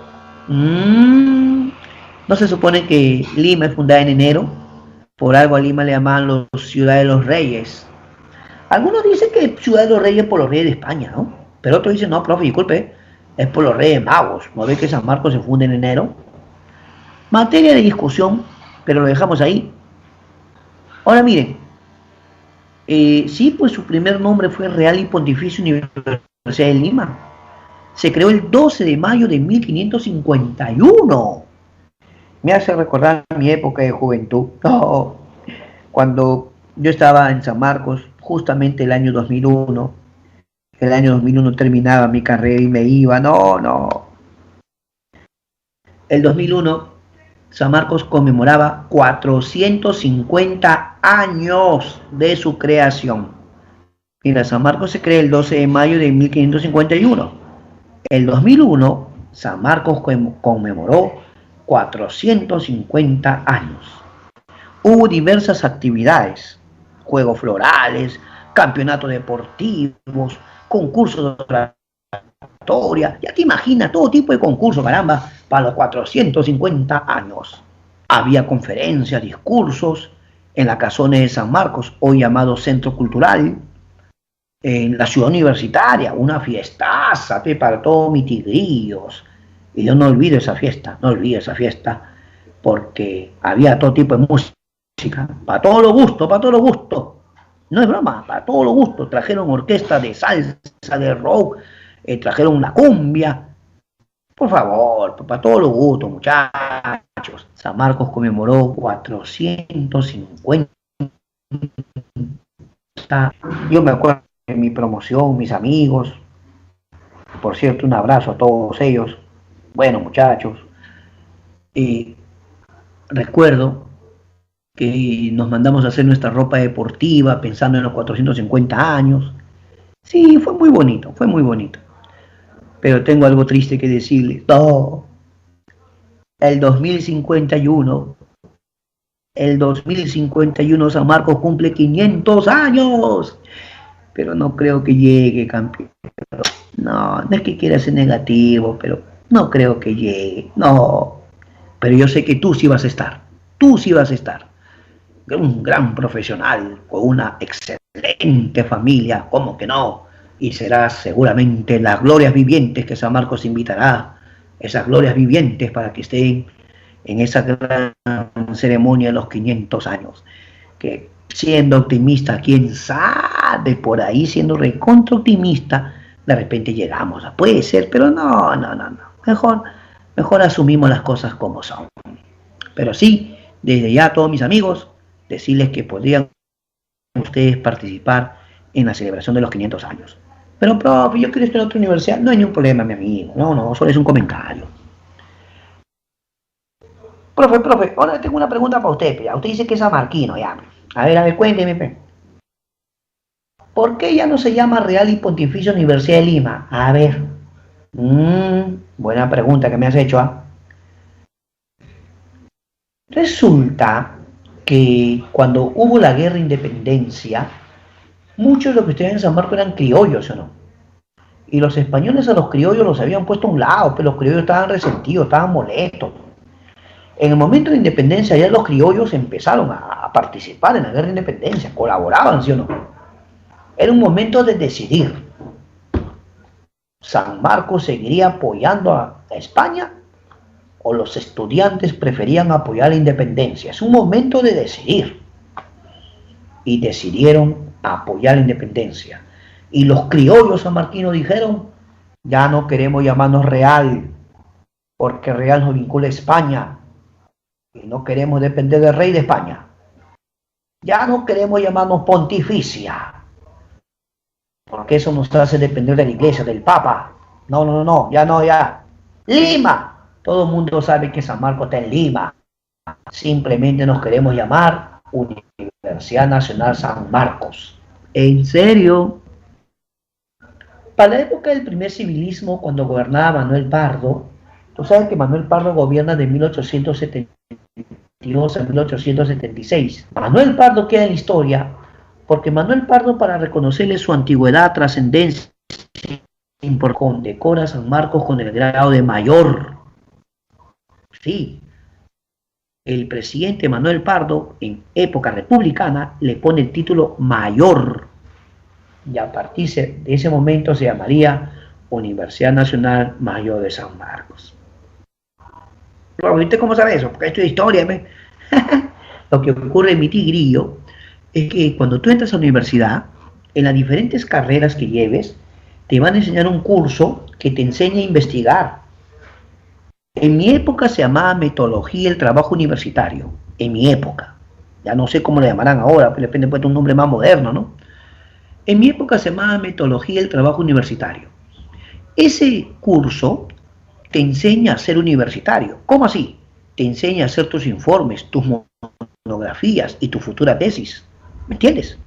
¿No se supone que Lima es fundada en enero? Por algo a Lima le llaman los Ciudad de los Reyes. Algunos dicen que Ciudad de los Reyes por los Reyes de España, ¿no? Pero otros dicen, no, profe, disculpe, es por los Reyes Magos. ¿No ve que San Marcos se funda en enero? Materia de discusión, pero lo dejamos ahí. Ahora miren, sí, pues su primer nombre fue Real y Pontificia Universidad de Lima. Se creó el 12 de mayo de 1551. Me hace recordar mi época de juventud. Oh, cuando yo estaba en San Marcos, justamente el año 2001. El año 2001 terminaba mi carrera y me iba. No. El 2001, San Marcos conmemoraba 450 años de su creación. Mira, San Marcos se crea el 12 de mayo de 1551. El 2001, San Marcos conmemoró 450 años. Hubo diversas actividades, juegos florales, campeonatos deportivos, concursos de oratoria, ya te imaginas, todo tipo de concursos, caramba, para los 450 años. Había conferencias, discursos en la casona de San Marcos, hoy llamado Centro Cultural, en la ciudad universitaria, una fiestaza para todos mis tigrillos. Y yo no olvido esa fiesta, porque había todo tipo de música, para todos los gustos, no es broma, para todos los gustos. Trajeron orquesta de salsa, de rock, trajeron una cumbia. Por favor, para todos los gustos, muchachos. San Marcos conmemoró 450. Yo me acuerdo de mi promoción, mis amigos. Por cierto, un abrazo a todos ellos. Bueno, muchachos. Recuerdo que nos mandamos a hacer nuestra ropa deportiva pensando en los 450 años. Sí, fue muy bonito. Pero tengo algo triste que decirles. No, el 2051 San Marcos cumple 500 años. Pero no creo que llegue, campeón. No es que quiera ser negativo, pero no creo que llegue. No, pero yo sé que tú sí vas a estar. Un gran profesional, con una excelente familia, ¿cómo que no? Y serás seguramente las glorias vivientes que San Marcos invitará, esas glorias vivientes para que estén en esa gran ceremonia de los 500 años. Que siendo optimista, quién sabe, por ahí siendo recontra optimista, de repente llegamos. Puede ser, pero no. Mejor asumimos las cosas como son. Pero sí, desde ya a todos mis amigos, decirles que podrían ustedes participar en la celebración de los 500 años. Pero, profe, yo quiero estudiar en otra universidad. No hay ningún problema, mi amigo. No, solo es un comentario. Profe, ahora tengo una pregunta para usted. Usted dice que es samarquino, ya. A ver, cuénteme. ¿Por qué ya no se llama Real y Pontificia Universidad de Lima? A ver. Buena pregunta que me has hecho, ¿ah? Resulta que cuando hubo la guerra de independencia, muchos de los que estudiaban en San Marcos eran criollos, ¿o no? Y los españoles a los criollos los habían puesto a un lado, pero los criollos estaban resentidos, estaban molestos. En el momento de independencia ya los criollos empezaron a participar en la guerra de independencia, colaboraban, ¿sí o no? Era un momento de decidir. ¿San Marcos seguiría apoyando a España o los estudiantes preferían apoyar la independencia? Es un momento de decidir. Y decidieron apoyar la independencia. Y los criollos sanmarquinos dijeron, ya no queremos llamarnos Real, porque Real nos vincula a España. Y no queremos depender del rey de España. Ya no queremos llamarnos Pontificia, porque eso nos hace depender de la iglesia, del Papa. No, ya. Lima. Todo el mundo sabe que San Marcos está en Lima. Simplemente nos queremos llamar Universidad Nacional San Marcos. ¿En serio? Para la época del primer civilismo, cuando gobernaba Manuel Pardo, tú sabes que Manuel Pardo gobierna de 1872 a 1876. Manuel Pardo queda en la historia porque Manuel Pardo, para reconocerle su antigüedad, trascendencia, condecora a San Marcos con el grado de mayor. Sí, el presidente Manuel Pardo, en época republicana, le pone el título mayor. Y a partir de ese momento se llamaría Universidad Nacional Mayor de San Marcos. ¿Usted cómo sabe eso? Porque esto es historia. Lo que ocurre en mi tigrillo es que cuando tú entras a la universidad, en las diferentes carreras que lleves, te van a enseñar un curso que te enseña a investigar. En mi época se llamaba metodología del trabajo universitario. En mi época. Ya no sé cómo le llamarán ahora, pero depende de un nombre más moderno, ¿no? En mi época se llamaba metodología del trabajo universitario. Ese curso te enseña a ser universitario. ¿Cómo así? Te enseña a hacer tus informes, tus monografías y tu futura tesis. ¿Me entiendes?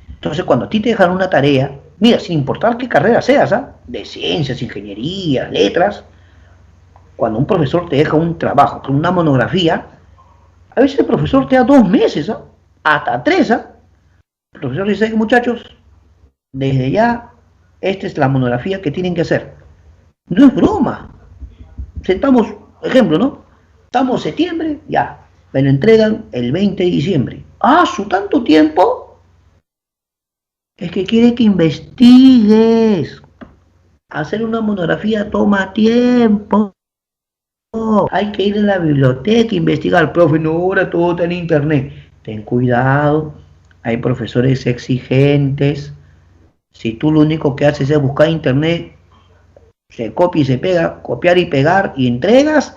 Entonces, cuando a ti te dejan una tarea, mira, sin importar qué carrera seas, ¿ah? De ciencias, ingeniería, letras, cuando un profesor te deja un trabajo, una monografía, a veces el profesor te da 2 meses, ¿ah? Hasta 3, ¿ah? El profesor dice, muchachos, desde ya, esta es la monografía que tienen que hacer. No es broma. Estamos, ejemplo, ¿no? Estamos en septiembre, ya, me lo entregan el 20 de diciembre. ¡Ah, su tanto tiempo! Es que quiere que investigues. Hacer una monografía toma tiempo. Hay que ir a la biblioteca a investigar. Profe, no, ahora todo está en internet. Ten cuidado, hay profesores exigentes. Si tú lo único que haces es buscar internet, se copia y se pega, copiar y pegar y entregas,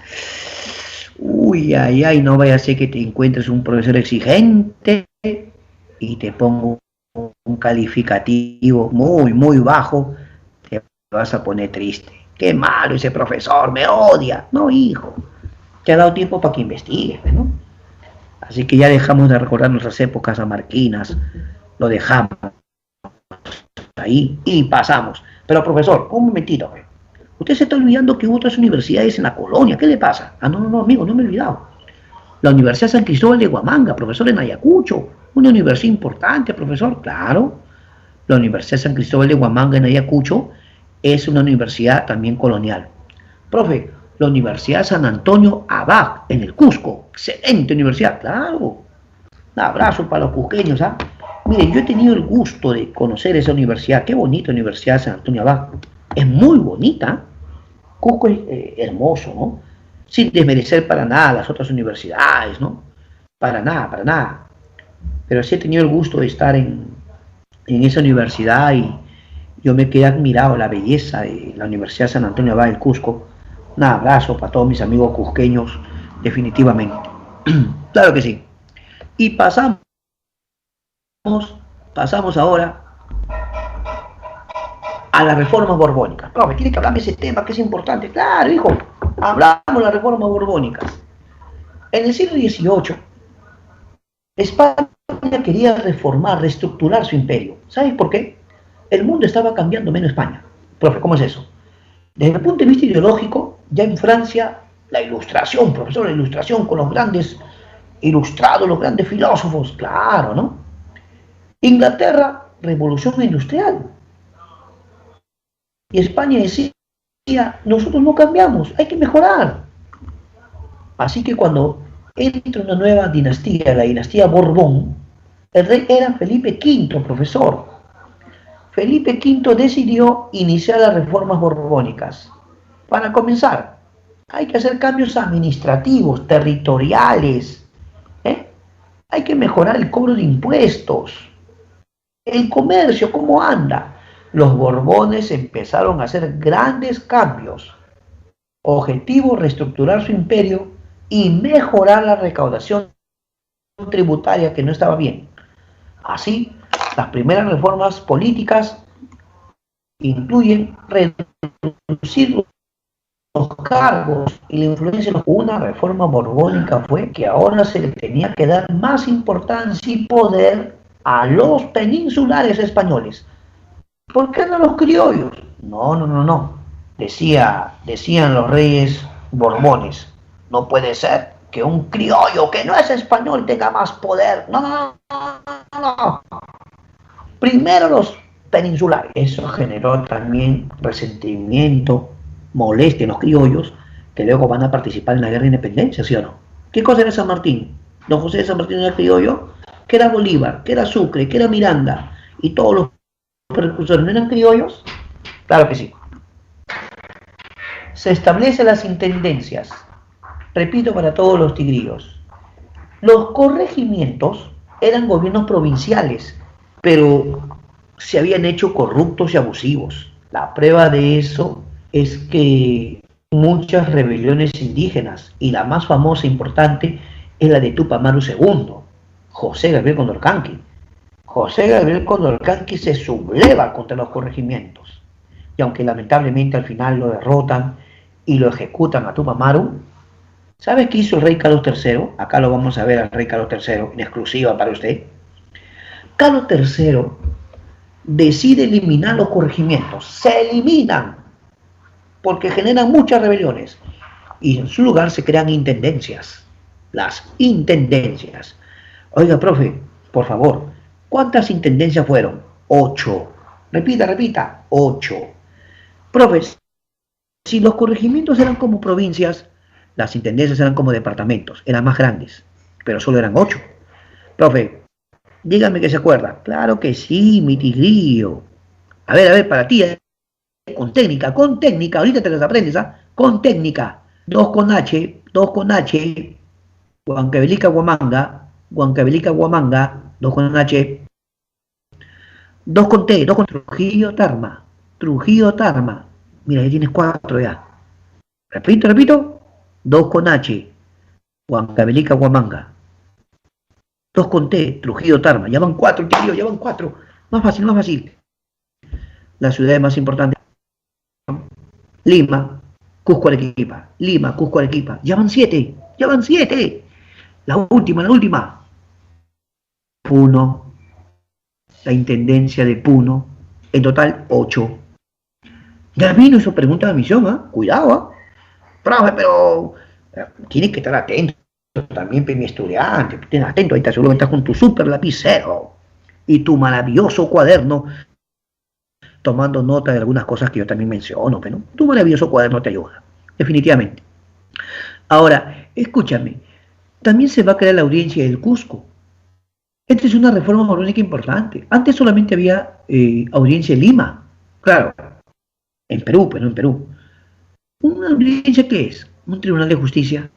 uy, ay, ay, no vaya a ser que te encuentres un profesor exigente y te pongo un calificativo muy, muy bajo, te vas a poner triste. Qué malo ese profesor, me odia. No, hijo, te ha dado tiempo para que investigues, ¿no? Así que ya dejamos de recordar nuestras épocas amarquinas, lo dejamos ahí y pasamos. Pero profesor, un momentito, usted se está olvidando que hubo otras universidades en la colonia, ¿qué le pasa? Ah, no, amigo, no me he olvidado. La Universidad San Cristóbal de Huamanga, profesor, en Ayacucho, una universidad importante, profesor, claro. La Universidad San Cristóbal de Huamanga en Ayacucho es una universidad también colonial. Profe, la Universidad San Antonio Abad, en el Cusco, excelente universidad, claro. Un abrazo para los cusqueños, ¿ah? Miren, yo he tenido el gusto de conocer esa universidad, qué bonita Universidad San Antonio Abad. Es muy bonita. Cusco es hermoso, ¿no? Sin desmerecer para nada las otras universidades, ¿no? Para nada, para nada. Pero sí he tenido el gusto de estar en esa universidad y yo me quedé admirado la belleza de la Universidad San Antonio Abad del Cusco. Un abrazo para todos mis amigos cusqueños, definitivamente. Claro que sí. Y pasamos ahora a las reformas borbónicas. Profe, tiene que hablarme de ese tema que es importante. Claro, hijo, hablamos de las reformas borbónicas. En el siglo XVIII, España quería reformar, reestructurar su imperio. ¿Sabes por qué? El mundo estaba cambiando menos España. Profe, ¿cómo es eso? Desde el punto de vista ideológico, ya en Francia, la ilustración, profesor, la ilustración con los grandes ilustrados, los grandes filósofos, claro, ¿no? Inglaterra, revolución industrial. Y España decía, nosotros no cambiamos, hay que mejorar. Así que cuando entra una nueva dinastía, la dinastía Borbón, el rey era Felipe V, profesor. Felipe V decidió iniciar las reformas borbónicas. Para comenzar, hay que hacer cambios administrativos, territoriales. Hay que mejorar el cobro de impuestos. El comercio, ¿cómo anda? Los Borbones empezaron a hacer grandes cambios. Objetivo, reestructurar su imperio y mejorar la recaudación tributaria que no estaba bien. Así, las primeras reformas políticas incluyen reducir los cargos y la influencia. Una reforma borbónica fue que ahora se le tenía que dar más importancia y poder a los peninsulares españoles. ¿Por qué no los criollos? No. Decían los reyes borbones. No puede ser que un criollo que no es español tenga más poder. No. Primero los peninsulares. Eso generó también resentimiento, molestia en los criollos, que luego van a participar en la guerra de independencia, ¿sí o no? ¿Qué cosa era San Martín? Don José de San Martín era criollo, que era Bolívar, que era Sucre, que era Miranda, y todos los precursores no eran criollos. Claro que sí. Se establecen las intendencias, repito, para todos los tigrillos. Los corregimientos eran gobiernos provinciales, pero se habían hecho corruptos y abusivos. La prueba de eso es que muchas rebeliones indígenas, y la más famosa e importante es la de Tupac Amaru II, José Gabriel Condorcanqui. José Gabriel Condorcanqui se subleva contra los corregimientos, y aunque lamentablemente al final lo derrotan y lo ejecutan a Tupac Amaru, ¿sabes qué hizo el rey Carlos III? Acá lo vamos a ver al rey Carlos III, en exclusiva para usted. Carlos III decide eliminar los corregimientos. Se eliminan porque generan muchas rebeliones. Y en su lugar se crean intendencias. Las intendencias. Oiga, profe, por favor, ¿cuántas intendencias fueron? 8. Repita, 8. Profe, si los corregimientos eran como provincias, las intendencias eran como departamentos, eran más grandes, pero solo eran 8. Profe, dígame que se acuerda. Claro que sí, mi tigrillo. A ver, para ti, con técnica, ahorita te las aprendes, ¿ah? Con técnica. 2 con H, Huancavelica, Huamanga, 2 con H. 2 con T, 2 con Trujillo, Tarma. Mira, ya tienes 4 ya. Repito. 2 con H, Huancavelica, Huamanga. 2 con T, Trujillo, Tarma. Ya van 4, tío, ya van 4. Más fácil. Las ciudades más importantes: Lima, Cusco, Arequipa. Ya van 7. La última. Puno, la intendencia de Puno. En total, 8. Ya vino eso, pregunta de misión, ¿ah? Cuidado, ¿ah? Profe, pero tienes que estar atento también, mi estudiante. Ten atento, ahí está, seguro que estás con tu super lapicero y tu maravilloso cuaderno, tomando nota de algunas cosas que yo también menciono, pero tu maravilloso cuaderno te ayuda, definitivamente. Ahora, escúchame, también se va a crear la audiencia del Cusco. Esta es una reforma borbónica importante. Antes solamente había audiencia en Lima, claro, en Perú, pero en Perú. ¿Una audiencia qué es? Un tribunal de justicia.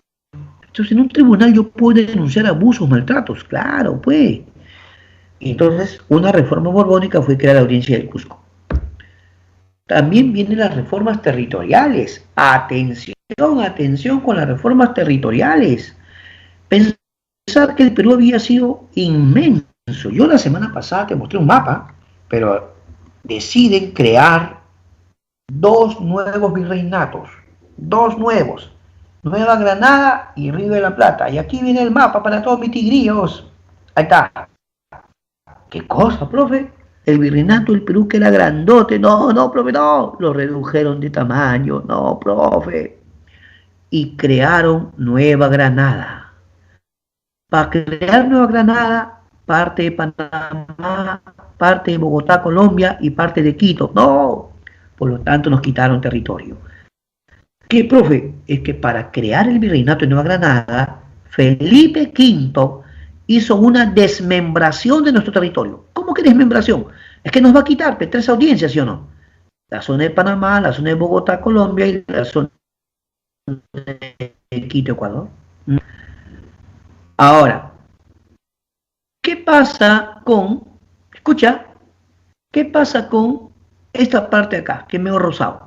Entonces, en un tribunal yo puedo denunciar abusos, maltratos, claro, pues. Entonces, una reforma borbónica fue crear la audiencia del Cusco. También vienen las reformas territoriales. Atención con las reformas territoriales. Pensar que el Perú había sido inmenso. Yo la semana pasada te mostré un mapa, pero deciden crear 2 nuevos virreinatos. 2 nuevos. Nueva Granada y Río de la Plata. Y aquí viene el mapa para todos mis tigrillos. Ahí está. ¿Qué cosa, profe? El virreinato del Perú, que era grandote. No, profe, no. Lo redujeron de tamaño. No, profe. Y crearon Nueva Granada. Para crear Nueva Granada, parte de Panamá, parte de Bogotá, Colombia, y parte de Quito. No. Por lo tanto, nos quitaron territorio. ¿Qué, profe? Es que para crear el virreinato de Nueva Granada, Felipe V hizo una desmembración de nuestro territorio. ¿Cómo que desmembración? Es que nos va a quitar 3 audiencias, ¿sí o no? La zona de Panamá, la zona de Bogotá, Colombia, y la zona de Quito, Ecuador. Ahora, ¿qué pasa con, escucha, qué pasa con esta parte acá, que me he rosado?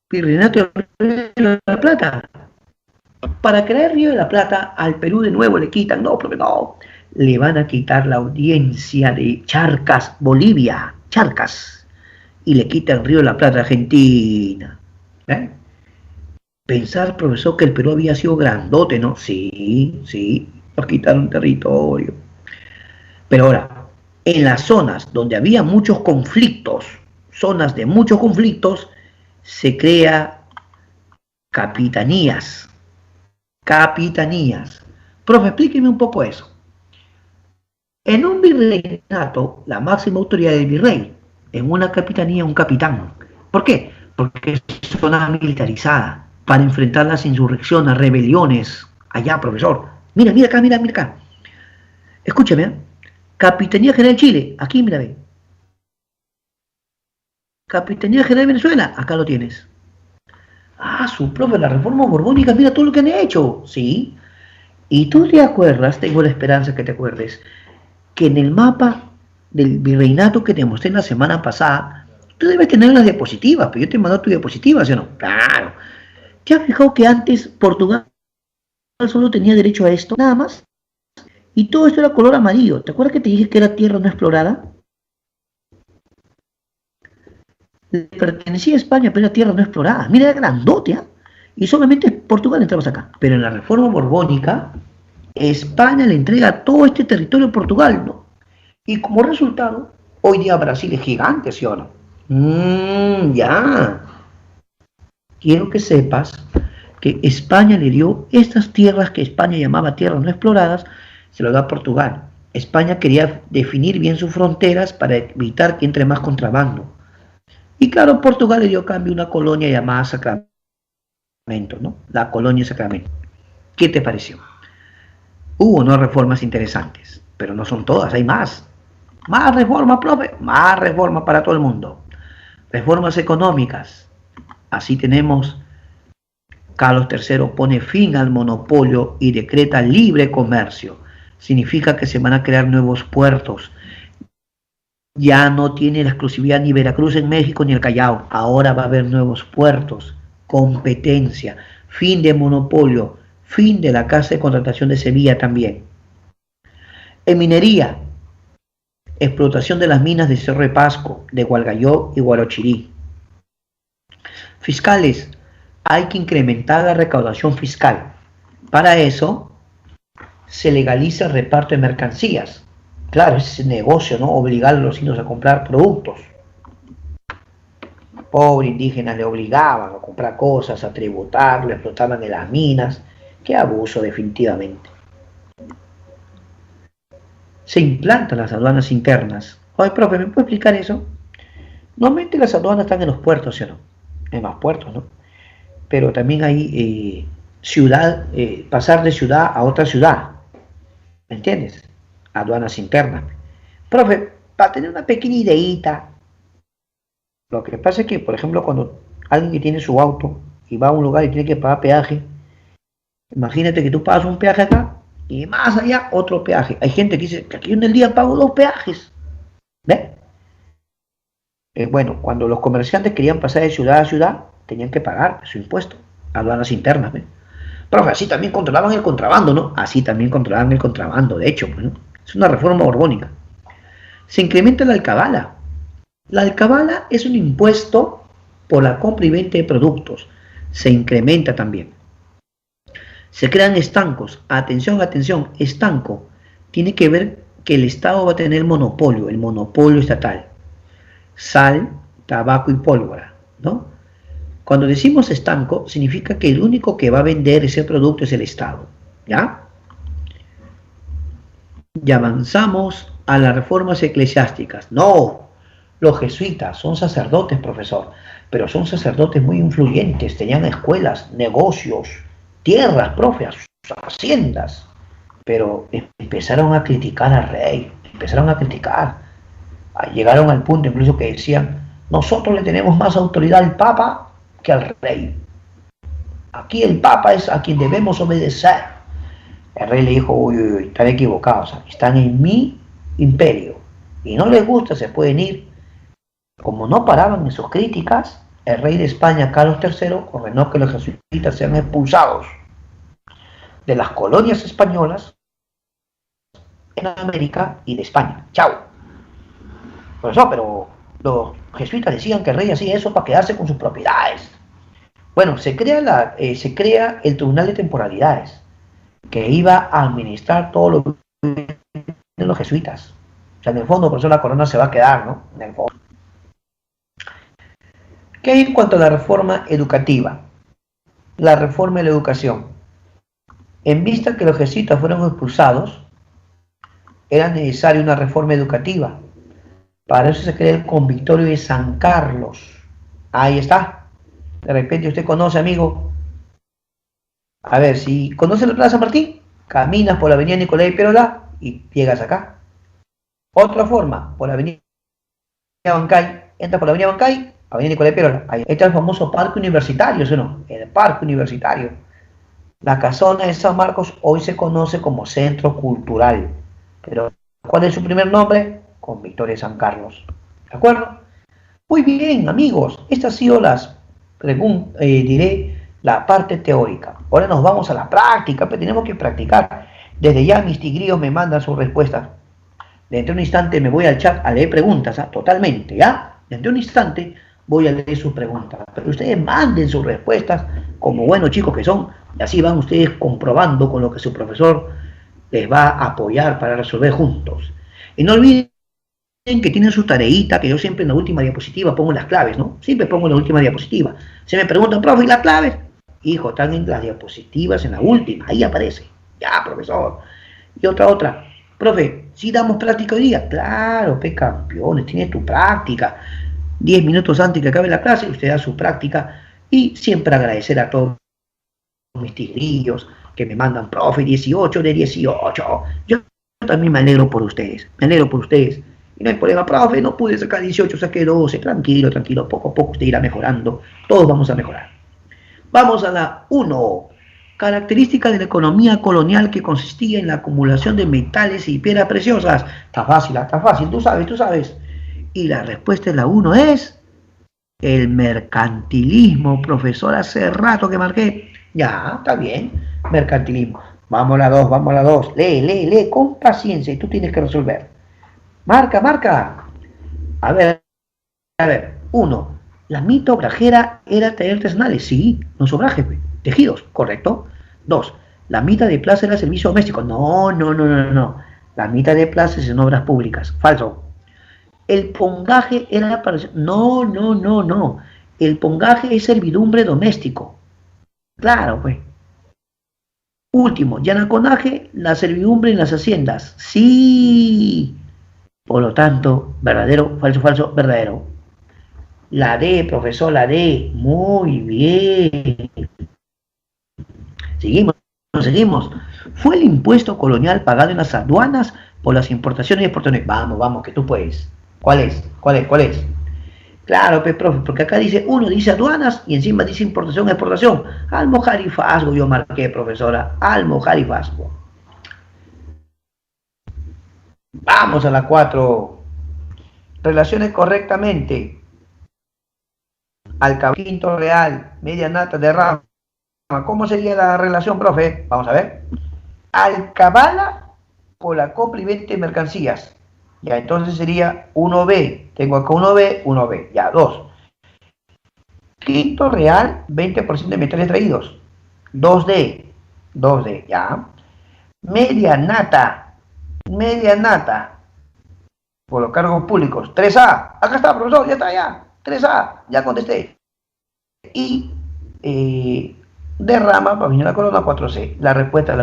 Virreinato de la Plata. Para crear Río de la Plata, al Perú de nuevo le quitan, no, le van a quitar la audiencia de Charcas, Bolivia, Charcas, y le quitan Río de la Plata, Argentina. ¿Eh? Pensar, profesor, que el Perú había sido grandote, ¿no? Sí, nos quitaron territorio. Pero ahora, en las zonas donde había muchos conflictos, se crea capitanías. Profe, explíqueme un poco eso. En un virreinato, la máxima autoridad del virrey, en una capitanía, un capitán. ¿Por qué? Porque es zona militarizada para enfrentar las insurrecciones, rebeliones. Allá, profesor. Mira, mira acá, mira, mira acá. Escúchame, ¿eh? Capitanía General Chile, aquí, mira, ve. Capitanía General Venezuela, acá lo tienes. Ah, su profe, la reforma borbónica, mira todo lo que han hecho. Sí. Y tú te acuerdas, tengo la esperanza que te acuerdes, que en el mapa del virreinato que te mostré la semana pasada, tú debes tener las diapositivas, pero yo te mando tu diapositiva, ¿sí o no? Claro. ¿Te has fijado que antes Portugal solo tenía derecho a esto? Nada más. Y todo esto era color amarillo. ¿Te acuerdas que te dije que era tierra no explorada? Le pertenecía a España, pero era tierra no explorada. Mira, era grandote, ¿eh? Y solamente Portugal entraba acá. Pero en la reforma borbónica, España le entrega todo este territorio a Portugal, ¿no? Y como resultado, hoy día Brasil es gigante, ¿sí o no? Ya. Quiero que sepas que España le dio estas tierras que España llamaba tierras no exploradas, se lo da a Portugal. España quería definir bien sus fronteras para evitar que entre más contrabando. Y claro, Portugal le dio a cambio una colonia llamada Sacramento, ¿no? La colonia Sacramento. ¿Qué te pareció? Hubo unas reformas interesantes, pero no son todas, hay más. Más reformas, profe, más reformas para todo el mundo. Reformas económicas. Así tenemos, Carlos III pone fin al monopolio y decreta libre comercio. Significa que se van a crear nuevos puertos. Ya no tiene la exclusividad ni Veracruz en México ni el Callao. Ahora va a haber nuevos puertos, competencia, fin de monopolio, fin de la casa de contratación de Sevilla también. En minería, explotación de las minas de Cerro de Pasco, de Gualgayó y Guarochirí. Fiscales, hay que incrementar la recaudación fiscal. Para eso, se legaliza el reparto de mercancías. Claro, ese es el negocio, ¿no? Obligar a los indios a comprar productos. Pobres indígenas le obligaban a comprar cosas, a tributar, le explotaban en las minas. Qué abuso, definitivamente. Se implantan las aduanas internas. Oye, profe, ¿me puede explicar eso? Normalmente las aduanas están en los puertos, ¿sí o no? En más puertos, ¿no? Pero también hay ciudad, pasar de ciudad a otra ciudad. ¿Me entiendes? Aduanas internas. Profe, para tener una pequeña ideita, lo que pasa es que, por ejemplo, cuando alguien que tiene su auto y va a un lugar y tiene que pagar peaje, imagínate que tú pagas un peaje acá y más allá otro peaje. Hay gente que dice que aquí en el día pago 2 peajes. ¿Ves? Bueno, cuando los comerciantes querían pasar de ciudad a ciudad, tenían que pagar su impuesto, aduanas internas. ¿Ves? Profe, así también controlaban el contrabando, ¿no? Así también controlaban el contrabando, de hecho, ¿no? Es una reforma borbónica. Se incrementa la alcabala. La alcabala es un impuesto por la compra y venta de productos. Se incrementa también. Se crean estancos. Atención, atención, estanco. Tiene que ver que el Estado va a tener monopolio, el monopolio estatal. Sal, tabaco y pólvora, ¿no? Cuando decimos estanco, significa que el único que va a vender ese producto es el Estado, ¿ya? Y avanzamos a las reformas eclesiásticas. No, los jesuitas son sacerdotes, profesor, pero son sacerdotes muy influyentes, tenían escuelas, negocios, tierras, profe, haciendas, pero empezaron a criticar al rey, empezaron a criticar, llegaron al punto incluso que decían, nosotros le tenemos más autoridad al Papa que al rey. Aquí el Papa es a quien debemos obedecer. El rey le dijo, uy, uy, uy, están equivocados, están en mi imperio y no les gusta, se pueden ir. Como no paraban en sus críticas, el rey de España, Carlos III, ordenó que los jesuitas sean expulsados de las colonias españolas en América y de España. ¡Chao! Profesor, pero los jesuitas decían que el rey hacía eso para quedarse con sus propiedades. Bueno, se crea el Tribunal de Temporalidades, que iba a administrar todo lo de los jesuitas. O sea, en el fondo, por eso la corona se va a quedar, ¿no? En el fondo. ¿Qué hay en cuanto a la reforma educativa? La reforma de la educación. En vista que los jesuitas fueron expulsados, era necesaria una reforma educativa. Para eso se crea el Convictorio de San Carlos. Ahí está. De repente usted conoce, amigo. A ver, si conoce la Plaza San Martín, caminas por la avenida Nicolás y Perola y llegas acá. Otra forma, por la avenida Bancay, entras por la avenida Bancay, avenida Nicolás y Perola. Ahí está el famoso Parque Universitario, ¿sí o no? El Parque Universitario. La casona de San Marcos hoy se conoce como Centro Cultural. Pero, ¿cuál es su primer nombre? Convictorio de San Carlos. ¿De acuerdo? Muy bien, amigos. Estas han sido diré, la parte teórica. Ahora nos vamos a la práctica, pues tenemos que practicar. Desde ya mis tigrillos me mandan sus respuestas. Dentro de un instante me voy al chat a leer preguntas, ¿ah? Totalmente, ¿ya? Dentro de un instante voy a leer sus preguntas. Pero ustedes manden sus respuestas como buenos chicos que son, y así van ustedes comprobando con lo que su profesor les va a apoyar para resolver juntos. Y no olviden que tienen su tareita, que yo siempre en la última diapositiva pongo las claves, ¿no? Siempre pongo en la última diapositiva. Se me preguntan, profe, ¿y las claves? Hijo, están en las diapositivas en la última, ahí aparece. Ya, profesor. Y otra. Profe, ¿sí damos práctica hoy día? Claro, pe campeones, tienes tu práctica. 10 minutos antes que acabe la clase, usted da su práctica. Y siempre agradecer a todos mis tigrillos que me mandan, profe, 18 de 18. Yo también me alegro por ustedes, Y no hay problema, profe, no pude sacar 18, saqué 12. Tranquilo, poco a poco usted irá mejorando. Todos vamos a mejorar. Vamos a la 1. Característica de la economía colonial que consistía en la acumulación de metales y piedras preciosas. Está fácil, tú sabes. Y la respuesta de la 1 es el mercantilismo, profesor, hace rato que marqué. Ya, está bien, mercantilismo. Vamos a la 2. Lee, con paciencia y tú tienes que resolver. Marca. A ver. 1. La mita obrajera era taller artesanales. Sí, no sobraje, tejidos, correcto. 2. La mitad de plaza era servicio doméstico. No. La mitad de plaza es en obras públicas. Falso. El pongaje era para... No. El pongaje es servidumbre doméstico. Claro, pues. Último, llanaconaje, la servidumbre en las haciendas. Sí. Por lo tanto, verdadero, falso, verdadero. La D, profesor, la D. Muy bien. Seguimos. Fue el impuesto colonial pagado en las aduanas por las importaciones y exportaciones. Vamos, que tú puedes. ¿Cuál es? Claro, profe, porque acá dice, uno dice aduanas y encima dice importación y exportación. Almojarifazgo yo marqué, profesora. Almojarifazgo. Vamos a la 4. Relacione correctamente. Quinto real, media nata de rama. ¿Cómo sería la relación, profe? Vamos a ver. Alcabala por la compra y venta de mercancías. Ya, entonces sería 1B. Tengo acá 1B. Ya, 2. Quinto real, 20% de metales traídos. 2D, ya. Media nata. Por los cargos públicos. 3A. Acá está, profesor, ya está, ya. 3A, ya contesté. Y derrama para la corona 4C. La respuesta es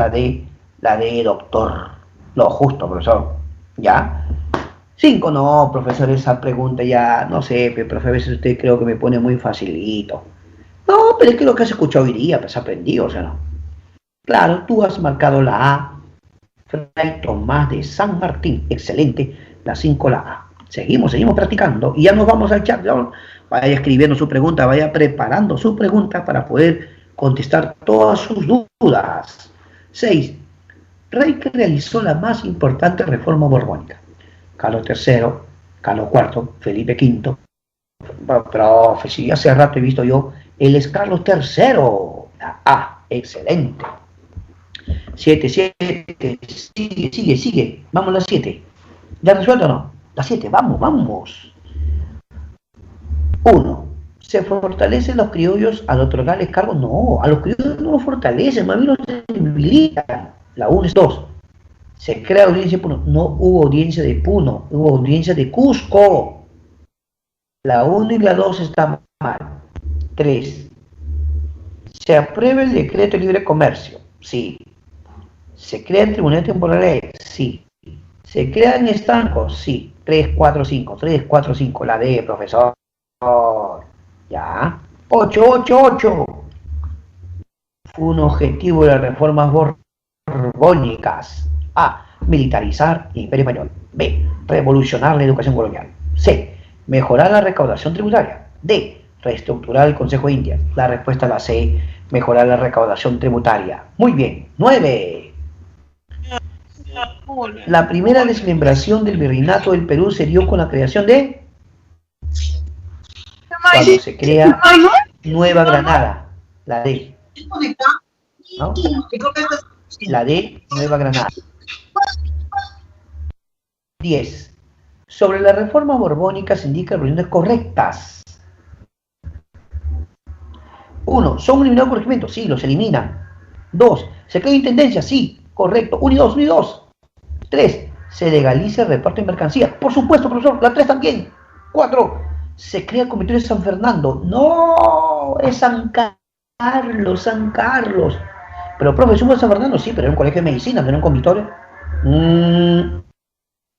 la de doctor. Lo justo, profesor. ¿Ya? 5, no, profesor, esa pregunta ya, no sé, profe, a veces usted creo que me pone muy facilito. No, pero es que lo que has escuchado hoy día, pues aprendido, o sea, no. Claro, tú has marcado la A. Fray Tomás de San Martín, excelente. La 5, la A. Seguimos practicando y ya nos vamos al chat. ¿No? Vaya escribiendo su pregunta, vaya preparando su pregunta para poder contestar todas sus dudas. 6. Rey que realizó la más importante reforma borbónica. Carlos III, Carlos IV, Felipe V. Profe, si hace rato he visto yo, él es Carlos III. La A, excelente. 7, sigue. Vamos a la 7. ¿Ya resuelto o no? La 7, vamos. 1. ¿Se fortalecen los criollos al otorgarles cargos? No, a los criollos no los fortalecen, más bien los debilitan. La 1 es 2. Se crea audiencia de Puno. No hubo audiencia de Puno, hubo audiencia de Cusco. La 1 y la 2 están mal. 3. ¿Se aprueba el decreto de libre comercio? Sí. ¿Se crea el tribunal temporal? Sí. ¿Se crean estancos? Sí. 3, 4, 5. 3, 4, 5. La D, profesor. Ya. 8, 8, 8. Fue un objetivo de las reformas borbónicas. A. Militarizar el Imperio Español. B. Revolucionar la educación colonial. C. Mejorar la recaudación tributaria. D. Reestructurar el Consejo de Indias. La respuesta a la C. Mejorar la recaudación tributaria. Muy bien. 9. La primera desmembración del virreinato del Perú se dio con la creación de... Cuando se crea Nueva Granada. La D. ¿No? La D, Nueva Granada. 10. Sobre la reforma borbónica se indican reuniones correctas. 1. ¿Son eliminados corregimientos? Sí, los eliminan. 2. ¿Se crea intendencia? Sí, correcto. 1 y 2, 1 y 2. 3. ¿Se legaliza el reparto de mercancías? Por supuesto, profesor. La 3 también. 4. ¿Se crea el comité de San Fernando? No, es San Carlos, San Carlos. Pero profesor de San Fernando, sí, pero era un colegio de medicina, no era un comitorio.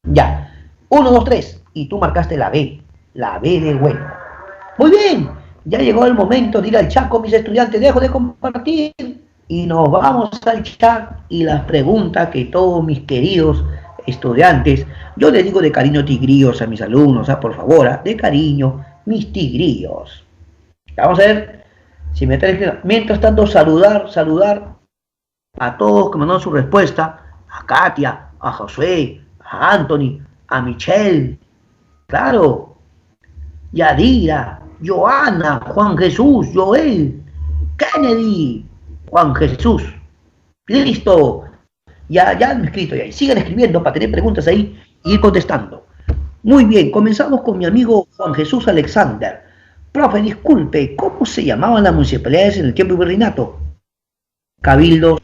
Ya. 1, 2, 3. Y tú marcaste la B. La B de bueno. Muy bien. Ya llegó el momento de ir al chat con mis estudiantes. Dejo de compartir. Y nos vamos al chat y las preguntas que todos mis queridos estudiantes, yo les digo de cariño tigrillos a mis alumnos, por favor, de cariño, mis tigrillos. Vamos a ver si me traen. Mientras tanto, saludar a todos que mandaron su respuesta, a Katia, a Josué, a Anthony, a Michelle, claro, Yadira, Joana, Juan Jesús, Joel, Kennedy, Juan Jesús, listo, ya han escrito, ya, sigan escribiendo para tener preguntas ahí y ir contestando. Muy bien, comenzamos con mi amigo Juan Jesús Alexander. Profe, disculpe, ¿cómo se llamaban las municipalidades en el tiempo del virreinato? Cabildos.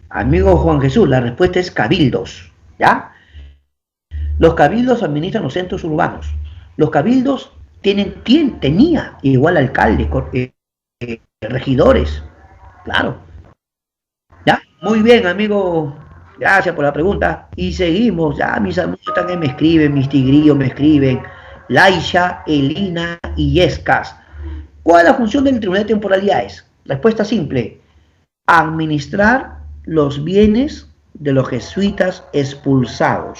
Amigo Juan Jesús, la respuesta es cabildos, ¿ya? Los cabildos administran los centros urbanos. Los cabildos tenía igual alcalde, regidores, claro. ¿Ya? Muy bien, amigo, gracias por la pregunta. Y seguimos, ya mis amigos también me escriben, mis tigrillos me escriben. Laisha, Elina y Yescas. ¿Cuál es la función del Tribunal de Temporalidades? Respuesta simple: administrar los bienes de los jesuitas expulsados.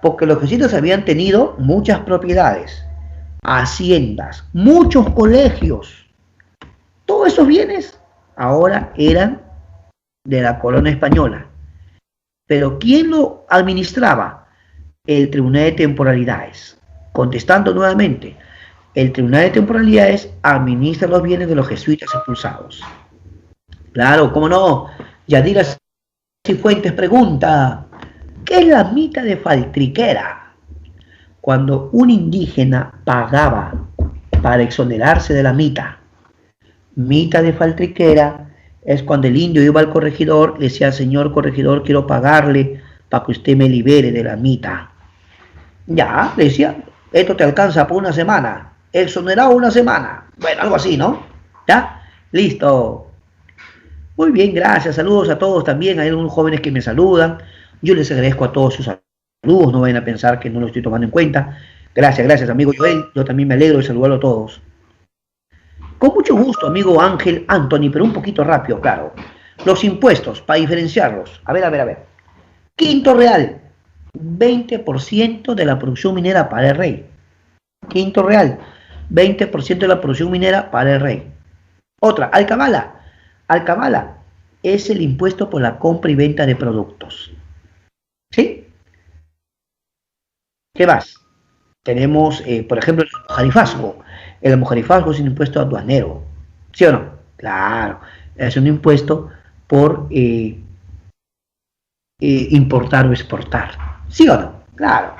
Porque los jesuitas habían tenido muchas propiedades, haciendas, muchos colegios. Todos esos bienes ahora eran de la corona española. Pero ¿quién lo administraba? El Tribunal de Temporalidades. Contestando nuevamente, el Tribunal de Temporalidades administra los bienes de los jesuitas expulsados. Claro, cómo no. Yadira Cifuentes pregunta, ¿qué es la mita de faltriquera? Cuando un indígena pagaba para exonerarse de la mita. Mita de faltriquera es cuando el indio iba al corregidor, le decía, señor corregidor, quiero pagarle para que usted me libere de la mita. Ya, le decía, esto te alcanza por una semana, exonerado una semana. Bueno, algo así, ¿no? ¿Ya? Listo. Muy bien, gracias. Saludos a todos también. Hay algunos jóvenes que me saludan. Yo les agradezco a todos sus saludos. No vayan a pensar que no lo estoy tomando en cuenta. Gracias, amigo Joel. Yo también me alegro de saludarlo a todos. Con mucho gusto, amigo Ángel Anthony, pero un poquito rápido, claro. Los impuestos, para diferenciarlos. A ver. Quinto Real, 20% de la producción minera para el rey. Quinto Real, 20% de la producción minera para el rey. Otra, Alcabala. Alcabala es el impuesto por la compra y venta de productos. ¿Sí? ¿Qué más? Tenemos, por ejemplo, el almojarifazgo. El almojarifazgo es un impuesto aduanero. ¿Sí o no? Claro, es un impuesto por importar o exportar. ¿Sí o no? Claro.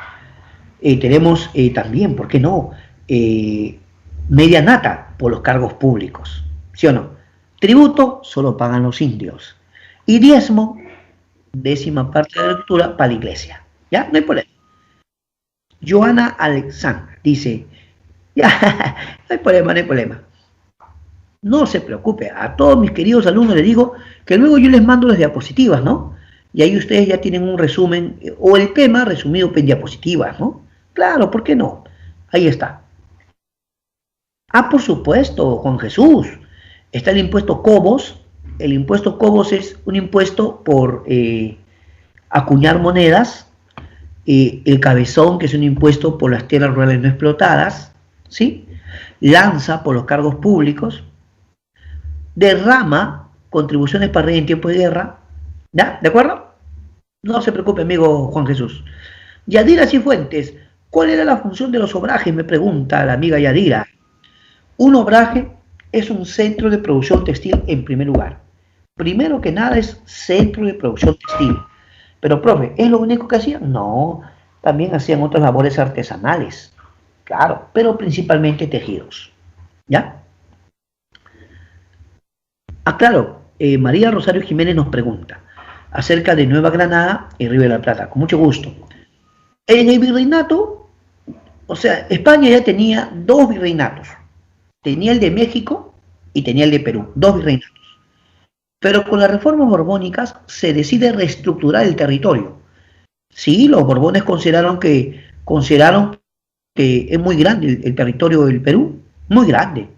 Tenemos también, ¿por qué no? Media nata por los cargos públicos. ¿Sí o no? Tributo solo pagan los indios. Y diezmo, décima parte de la agricultura para la iglesia. ¿Ya? No hay problema. Joana Alexandra dice, ya, no hay problema. No se preocupe, a todos mis queridos alumnos les digo que luego yo les mando las diapositivas, ¿no? Y ahí ustedes ya tienen un resumen, o el tema resumido en diapositivas, ¿no? Claro, ¿por qué no? Ahí está. Ah, por supuesto, Juan Jesús. Está el impuesto Cobos. El impuesto Cobos es un impuesto por acuñar monedas. El cabezón, que es un impuesto por las tierras rurales no explotadas, ¿sí? Lanza por los cargos públicos. Derrama contribuciones para rey en tiempo de guerra. ¿Ya? ¿De acuerdo? No se preocupe, amigo Juan Jesús. Yadira Cifuentes, ¿cuál era la función de los obrajes? Me pregunta la amiga Yadira. Un obraje es un centro de producción textil en primer lugar. Primero que nada es centro de producción textil. Pero, profe, ¿es lo único que hacían? No, también hacían otras labores artesanales. Claro, pero principalmente tejidos. ¿Ya? Ah, claro, María Rosario Jiménez nos pregunta acerca de Nueva Granada y Río de la Plata. Con mucho gusto. En el virreinato, o sea, España ya tenía dos virreinatos. Tenía el de México y tenía el de Perú, dos virreinatos. Pero con las reformas borbónicas se decide reestructurar el territorio. Sí, los borbones consideraron que es muy grande el territorio del Perú, muy grande.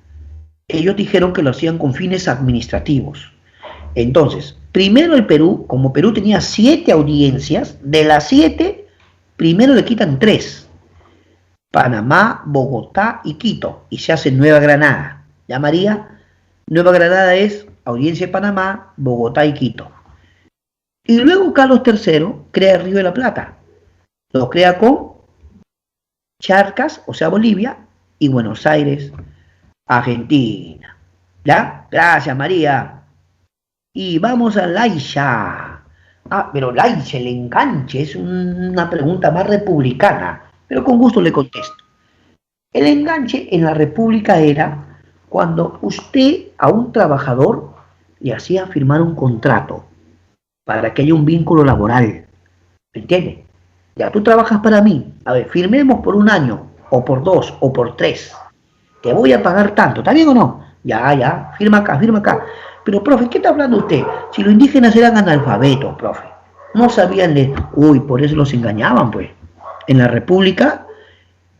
Ellos dijeron que lo hacían con fines administrativos. Entonces, primero el Perú, como Perú tenía 7 audiencias, de las 7, primero le quitan 3. Panamá, Bogotá y Quito, y se hace Nueva Granada. ¿Ya, María? Nueva Granada es audiencia de Panamá, Bogotá y Quito. Y luego Carlos III crea el Río de la Plata. Lo crea con Charcas, o sea, Bolivia, y Buenos Aires, Argentina. ¿Ya? Gracias, María. Y vamos a Laisha. Ah, pero Laisha, el enganche, es una pregunta más republicana, pero con gusto le contesto. El enganche en la República era cuando usted a un trabajador le hacía firmar un contrato para que haya un vínculo laboral. ¿Me entiende? Ya tú trabajas para mí. A ver, firmemos por 1 año, o por 2, o por 3. Te voy a pagar tanto. ¿Está bien o no? Ya, firma acá, firma acá. Pero, profe, ¿qué está hablando usted? Si los indígenas eran analfabetos, profe. No sabían leer. Uy, por eso los engañaban, pues. En la República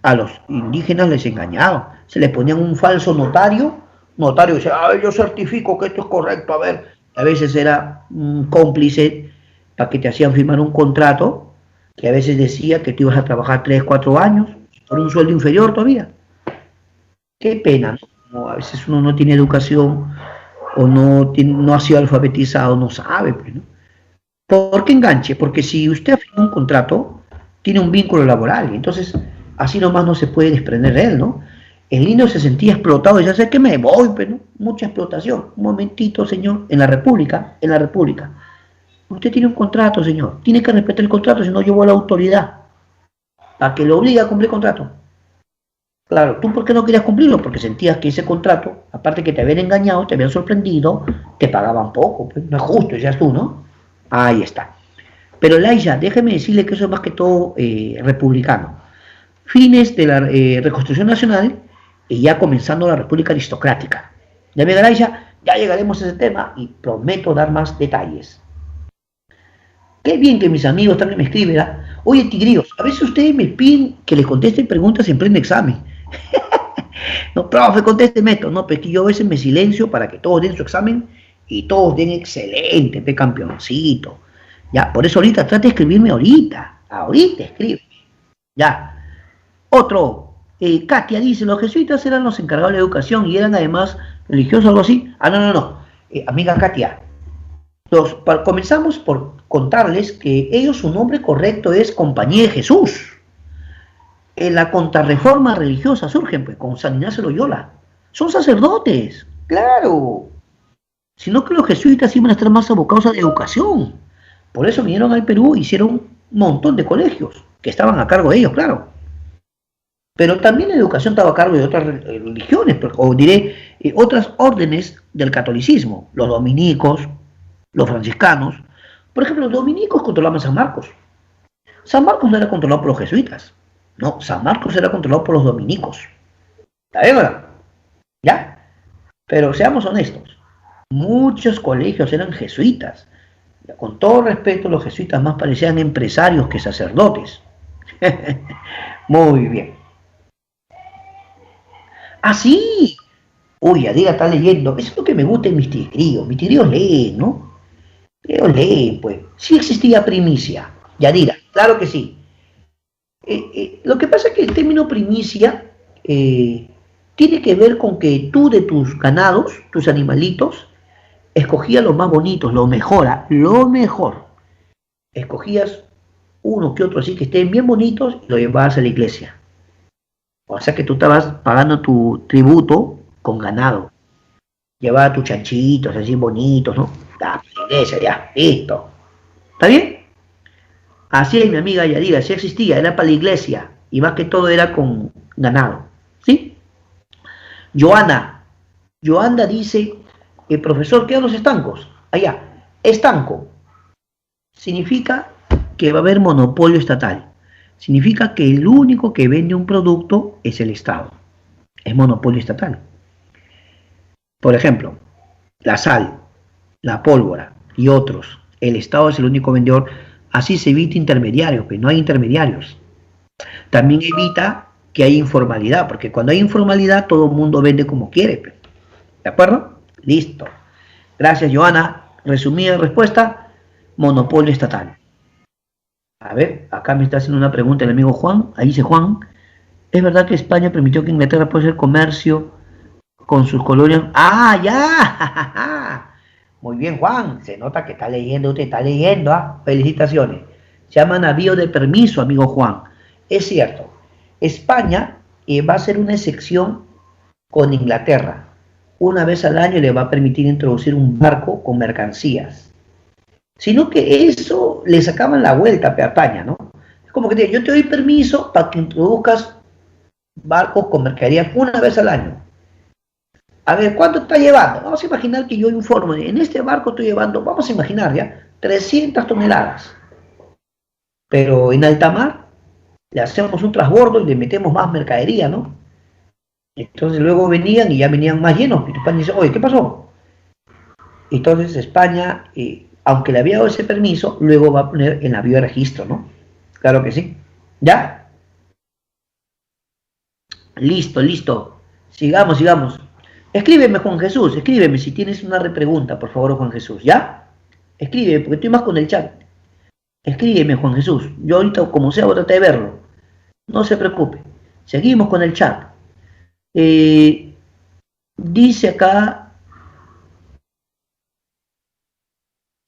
a los indígenas les engañaban. Se les ponían un falso notario. Notario decía, a ver, yo certifico que esto es correcto. A ver, a veces era un cómplice para que te hacían firmar un contrato que a veces decía que tú ibas a trabajar 3, 4 años por un sueldo inferior todavía. Qué pena, ¿no? A veces uno no tiene educación o no ha sido alfabetizado, no sabe, pues, ¿no? ¿Por qué enganche? Porque si usted firma un contrato, tiene un vínculo laboral, y entonces así nomás no se puede desprender de él, ¿no? El indio se sentía explotado y ya sé que me voy, pero ¿no? Mucha explotación. Un momentito, señor, en la República, usted tiene un contrato, señor, tiene que respetar el contrato, si no yo voy a la autoridad para que lo obligue a cumplir el contrato. Claro, ¿tú por qué no querías cumplirlo? Porque sentías que ese contrato, aparte que te habían engañado, te habían sorprendido, te pagaban poco, pues no es justo, decías tú, ¿no? Ahí está. Pero Laisha, déjeme decirle que eso es más que todo republicano. Fines de la reconstrucción nacional y ya comenzando la república aristocrática. Ya me Laisha, ya llegaremos a ese tema y prometo dar más detalles. Qué bien que mis amigos también me escriben, ¿verdad? Oye, tigrillos, a veces ustedes me piden que les contesten preguntas en pleno examen. No, profe, contésteme esto. No, pero es que yo a veces me silencio para que todos den su examen y todos den excelente, pe campeoncito. Ya, por eso ahorita trate de escribirme ahorita escribe. Ya. Otro, Katia dice, los jesuitas eran los encargados de la educación y eran además religiosos, algo así. Ah, no. Amiga Katia, comenzamos por contarles que ellos, su nombre correcto es Compañía de Jesús. En la contrarreforma religiosa surgen, pues, con San Ignacio de Loyola. Son sacerdotes, claro. Sino que los jesuitas iban a estar más abocados a la educación. Por eso vinieron al Perú e hicieron un montón de colegios que estaban a cargo de ellos, claro. Pero también la educación estaba a cargo de otras religiones, o diré, otras órdenes del catolicismo. Los dominicos, los franciscanos. Por ejemplo, los dominicos controlaban San Marcos. San Marcos no era controlado por los jesuitas. No, San Marcos era controlado por los dominicos. ¿Está bien, verdad? ¿Ya? Pero seamos honestos. Muchos colegios eran jesuitas. Con todo respeto, los jesuitas más parecían empresarios que sacerdotes. Muy bien. ¡Ah, sí! Uy, Yadira está leyendo. Eso es lo que me gusta en mis tigrillos. Mis tigrillos leen, ¿no? Ellos leen, pues. Sí existía primicia. Yadira, claro que sí. Lo que pasa es que el término primicia tiene que ver con que tú de tus ganados, tus animalitos, escogías los más bonitos, lo mejor, lo mejor. Escogías uno que otro así que estén bien bonitos y lo llevabas a la iglesia. O sea que tú estabas pagando tu tributo con ganado. Llevaba tus chanchitos así bonitos, ¿no? La iglesia, ya, listo. ¿Está bien? Así es, mi amiga Yadira, sí existía, era para la iglesia. Y más que todo era con ganado. ¿Sí? Joana dice, el profesor, ¿qué son los estancos? Allá, estanco. Significa que va a haber monopolio estatal. Significa que el único que vende un producto es el Estado. Es monopolio estatal. Por ejemplo, la sal, la pólvora y otros. El Estado es el único vendedor. Así se evita intermediarios, pues no hay intermediarios. También evita que haya informalidad, porque cuando hay informalidad todo el mundo vende como quiere. Pues. ¿De acuerdo? Listo. Gracias, Joana. Resumida respuesta, monopolio estatal. A ver, acá me está haciendo una pregunta el amigo Juan. Ahí dice Juan, ¿es verdad que España permitió que Inglaterra pueda hacer comercio con sus colonias? ¡Ah, ya! Muy bien, Juan. Se nota que está leyendo, usted está leyendo. ¿Ah? Felicitaciones. Se llama navío de permiso, amigo Juan. Es cierto. España va a hacer una excepción con Inglaterra. Una vez al año le va a permitir introducir un barco con mercancías. Sino que eso le sacaban la vuelta a España, ¿no? Es como que yo te doy permiso para que introduzcas barcos con mercaderías una vez al año. A ver, ¿cuánto está llevando? Vamos a imaginar que yo informo, en este barco estoy llevando, vamos a imaginar ya, 300 toneladas. Pero en alta mar le hacemos un transbordo y le metemos más mercadería, ¿no? Entonces luego venían y ya venían más llenos. Y España dice, oye, ¿qué pasó? Entonces España, aunque le había dado ese permiso, luego va a poner el navío de registro, ¿no? Claro que sí. ¿Ya? Listo, listo. Sigamos, sigamos. Escríbeme, Juan Jesús, escríbeme si tienes una repregunta, por favor, Juan Jesús, ¿ya? Escríbeme, porque estoy más con el chat. Escríbeme, Juan Jesús. Yo ahorita, como sea, voy a tratar de verlo. No se preocupe. Seguimos con el chat. Dice acá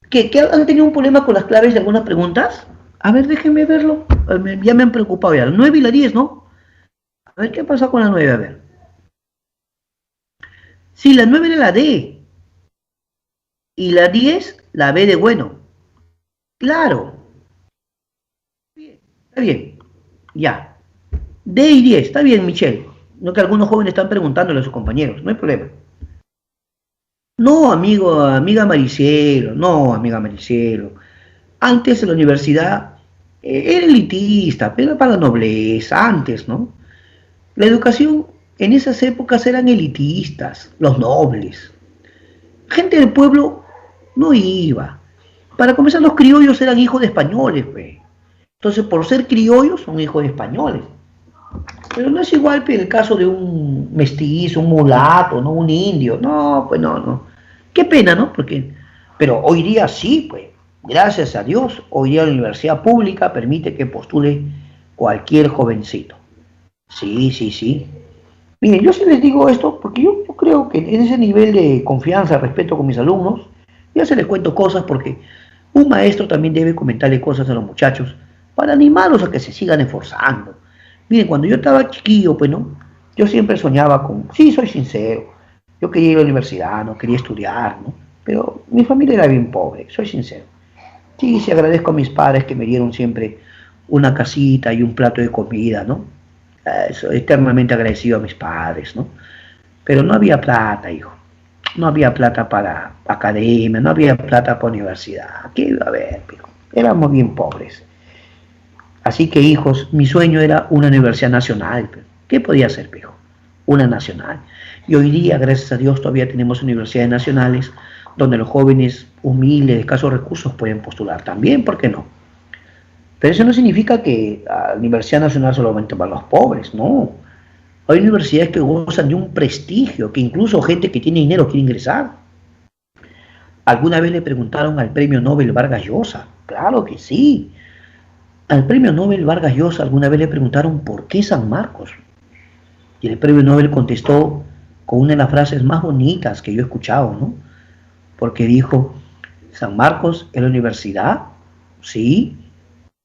que han tenido un problema con las claves de algunas preguntas. A ver, déjenme verlo. Ya me han preocupado ya. La 9 y la 10, ¿no? A ver, ¿qué ha pasado con la 9? A ver. Sí, la 9 era la D. Y la 10, la B de bueno. Claro. Está bien. Ya. D y 10. Está bien, Michelle. No que algunos jóvenes están preguntándole a sus compañeros. No hay problema. No, amiga Maricielo. No, amiga Maricielo. Antes la universidad era elitista, pero para la nobleza. Antes, ¿no? La educación en esas épocas eran elitistas, los nobles. Gente del pueblo no iba. Para comenzar, los criollos eran hijos de españoles, pues. Entonces, por ser criollos, son hijos de españoles. Pero no es igual que el caso de un mestizo, un mulato, ¿no? Un indio. No, pues no. Qué pena, ¿no? Pero hoy día sí, pues. Gracias a Dios, hoy día la universidad pública permite que postule cualquier jovencito. Sí. Miren, yo sí les digo esto porque yo creo que en ese nivel de confianza, respeto con mis alumnos, ya se les cuento cosas porque un maestro también debe comentarle cosas a los muchachos para animarlos a que se sigan esforzando. Miren, cuando yo estaba chiquillo, pues, ¿no? Yo siempre soñaba sí, soy sincero, yo quería ir a la universidad, no quería estudiar, ¿no? Pero mi familia era bien pobre, soy sincero. Sí, agradezco a mis padres que me dieron siempre una casita y un plato de comida, ¿no? Soy eternamente agradecido a mis padres, ¿no? Pero no había plata, hijo. No había plata para academia, no había plata para universidad. ¿Qué iba a haber, hijo? Éramos bien pobres. Así que, hijos, mi sueño era una universidad nacional. ¿Qué podía hacer, hijo? Una nacional. Y hoy día, gracias a Dios, todavía tenemos universidades nacionales donde los jóvenes humildes, de escasos recursos, pueden postular también, ¿por qué no? Pero eso no significa que a la Universidad Nacional solamente van los pobres, no. Hay universidades que gozan de un prestigio, que incluso gente que tiene dinero quiere ingresar. ¿Alguna vez le preguntaron al premio Nobel Vargas Llosa? Claro que sí. Al premio Nobel Vargas Llosa alguna vez le preguntaron ¿por qué San Marcos? Y el premio Nobel contestó con una de las frases más bonitas que yo he escuchado, ¿no? Porque dijo, San Marcos es la universidad, sí,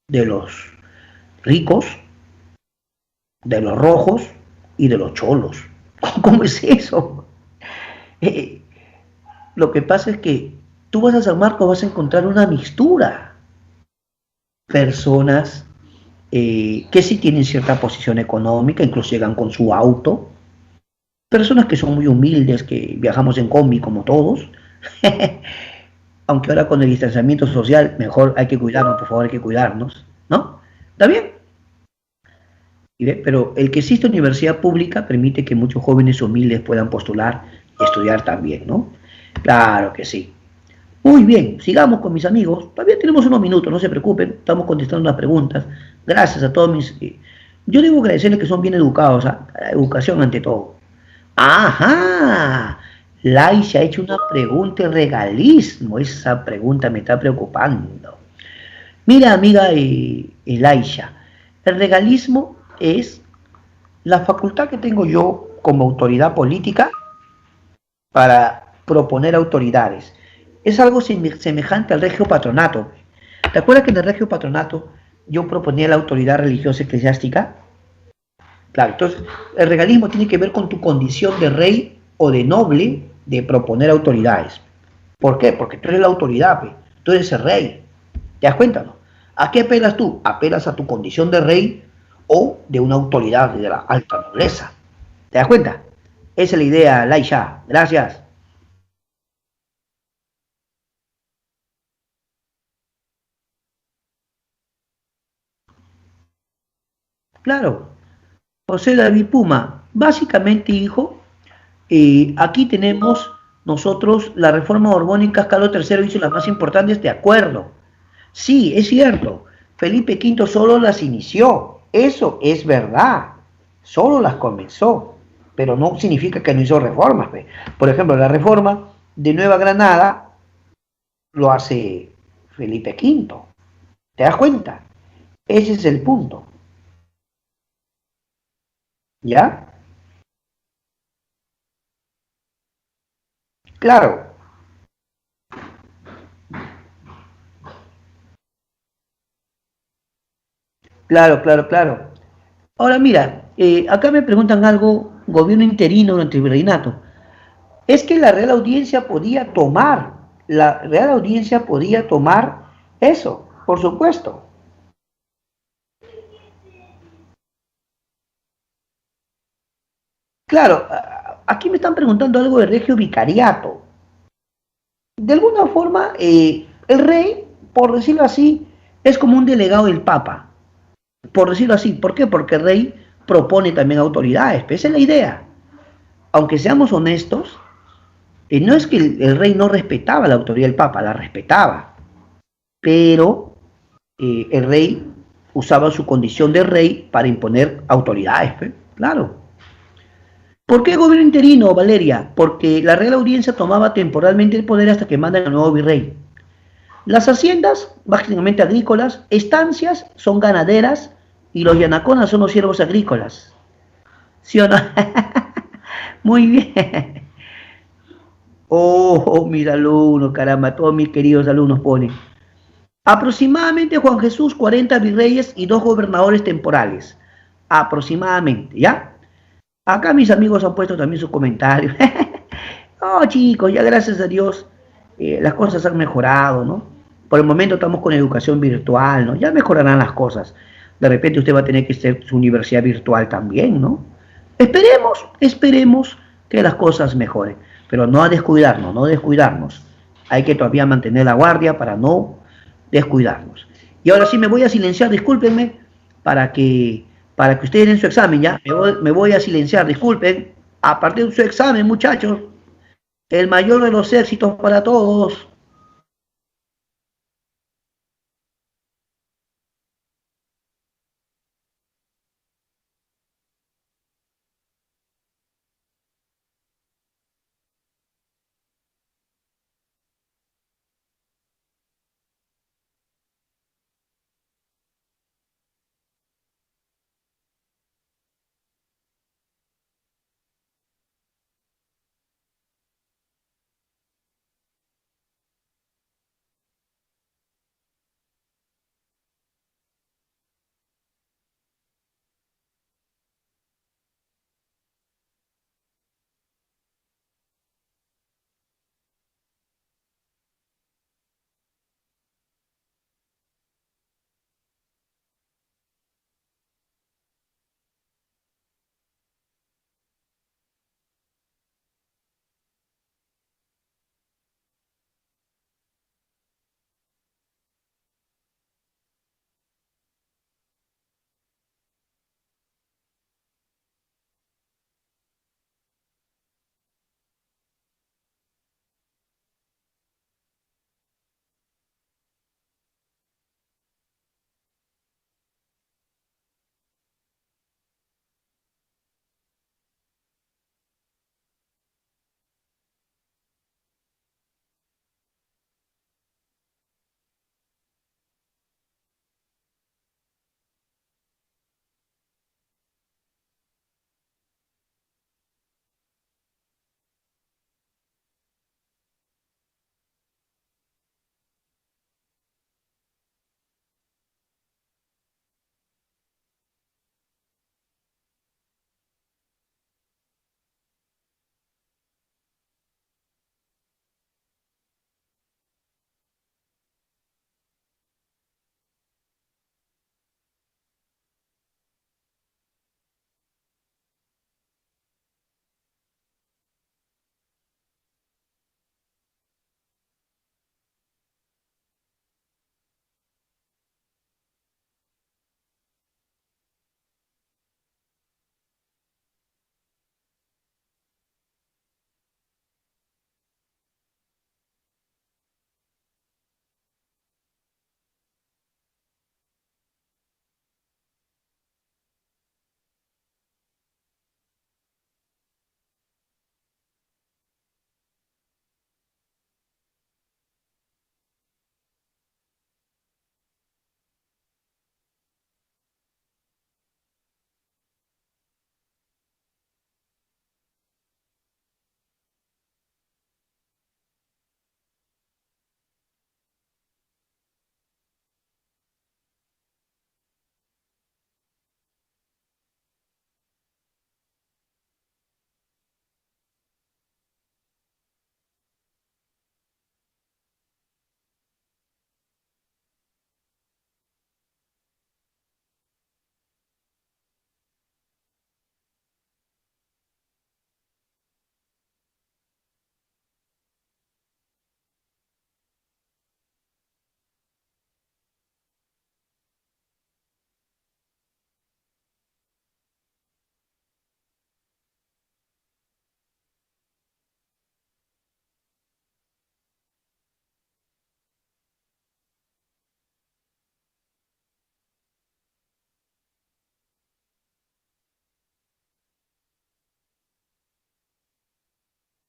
de los ricos, de los rojos y de los cholos. ¿Cómo es eso? Lo que pasa es que tú vas a San Marcos, vas a encontrar una mixtura. Personas que sí tienen cierta posición económica, incluso llegan con su auto. Personas que son muy humildes, que viajamos en combi como todos. Aunque ahora con el distanciamiento social, mejor hay que cuidarnos, por favor, hay que cuidarnos, ¿no? ¿Está bien? Pero el que existe universidad pública permite que muchos jóvenes humildes puedan postular y estudiar también, ¿no? Claro que sí. Muy bien, sigamos con mis amigos. Todavía tenemos unos minutos, no se preocupen, estamos contestando las preguntas. Gracias a todos mis... Yo debo agradecerles que son bien educados, ¿eh? Educación ante todo. ¡Ajá! Laisha ha hecho una pregunta de regalismo. Esa pregunta me está preocupando. Mira, amiga Laisha, el regalismo es la facultad que tengo yo como autoridad política para proponer autoridades. Es algo semejante al regio patronato. ¿Te acuerdas que en el regio patronato yo proponía la autoridad religiosa eclesiástica? Claro, entonces el regalismo tiene que ver con tu condición de rey o de noble de proponer autoridades. ¿Por qué? Porque tú eres la autoridad, tú eres el rey. ¿Te das cuenta, no? ¿A qué apelas tú? Apelas a tu condición de rey o de una autoridad de la alta nobleza. ¿Te das cuenta? Esa es la idea, Laisha. Gracias. Claro. José David Puma, básicamente, hijo, aquí tenemos nosotros la reforma borbónica, Carlos III hizo las más importantes, de acuerdo. Sí, es cierto, Felipe V solo las inició, eso es verdad, solo las comenzó, pero no significa que no hizo reformas. Por ejemplo, la reforma de Nueva Granada lo hace Felipe V, ¿te das cuenta? Ese es el punto. ¿Ya? Claro. Claro. Ahora mira, acá me preguntan algo, gobierno interino durante el virreinato. Es que la Real Audiencia podía tomar eso, por supuesto. Claro, aquí me están preguntando algo de regio vicariato. De alguna forma, el rey, por decirlo así, es como un delegado del Papa. Por decirlo así, ¿por qué? Porque el rey propone también autoridades, esa es la idea. Aunque seamos honestos, no es que el rey no respetaba la autoridad del Papa, la respetaba, pero el rey usaba su condición de rey para imponer autoridades, claro. ¿Por qué gobierno interino, Valeria? Porque la Real Audiencia tomaba temporalmente el poder hasta que mandan al nuevo virrey. Las haciendas, básicamente agrícolas, estancias son ganaderas y los yanaconas son los siervos agrícolas. ¿Sí o no? Muy bien. Oh, mis alumnos, caramba, todos mis queridos alumnos ponen. Aproximadamente, Juan Jesús, 40 virreyes y 2 gobernadores temporales. Aproximadamente, ¿ya? Acá mis amigos han puesto también sus comentarios. No, chicos, ya gracias a Dios las cosas han mejorado, ¿no? Por el momento estamos con educación virtual, ¿no? Ya mejorarán las cosas. De repente usted va a tener que hacer su universidad virtual también, ¿no? Esperemos que las cosas mejoren. Pero no a descuidarnos, no descuidarnos. Hay que todavía mantener la guardia para no descuidarnos. Y ahora sí me voy a silenciar, discúlpenme, para que ustedes den su examen, ¿ya? Me voy a silenciar, disculpen. A partir de su examen, muchachos. el mayor de los éxitos para todos.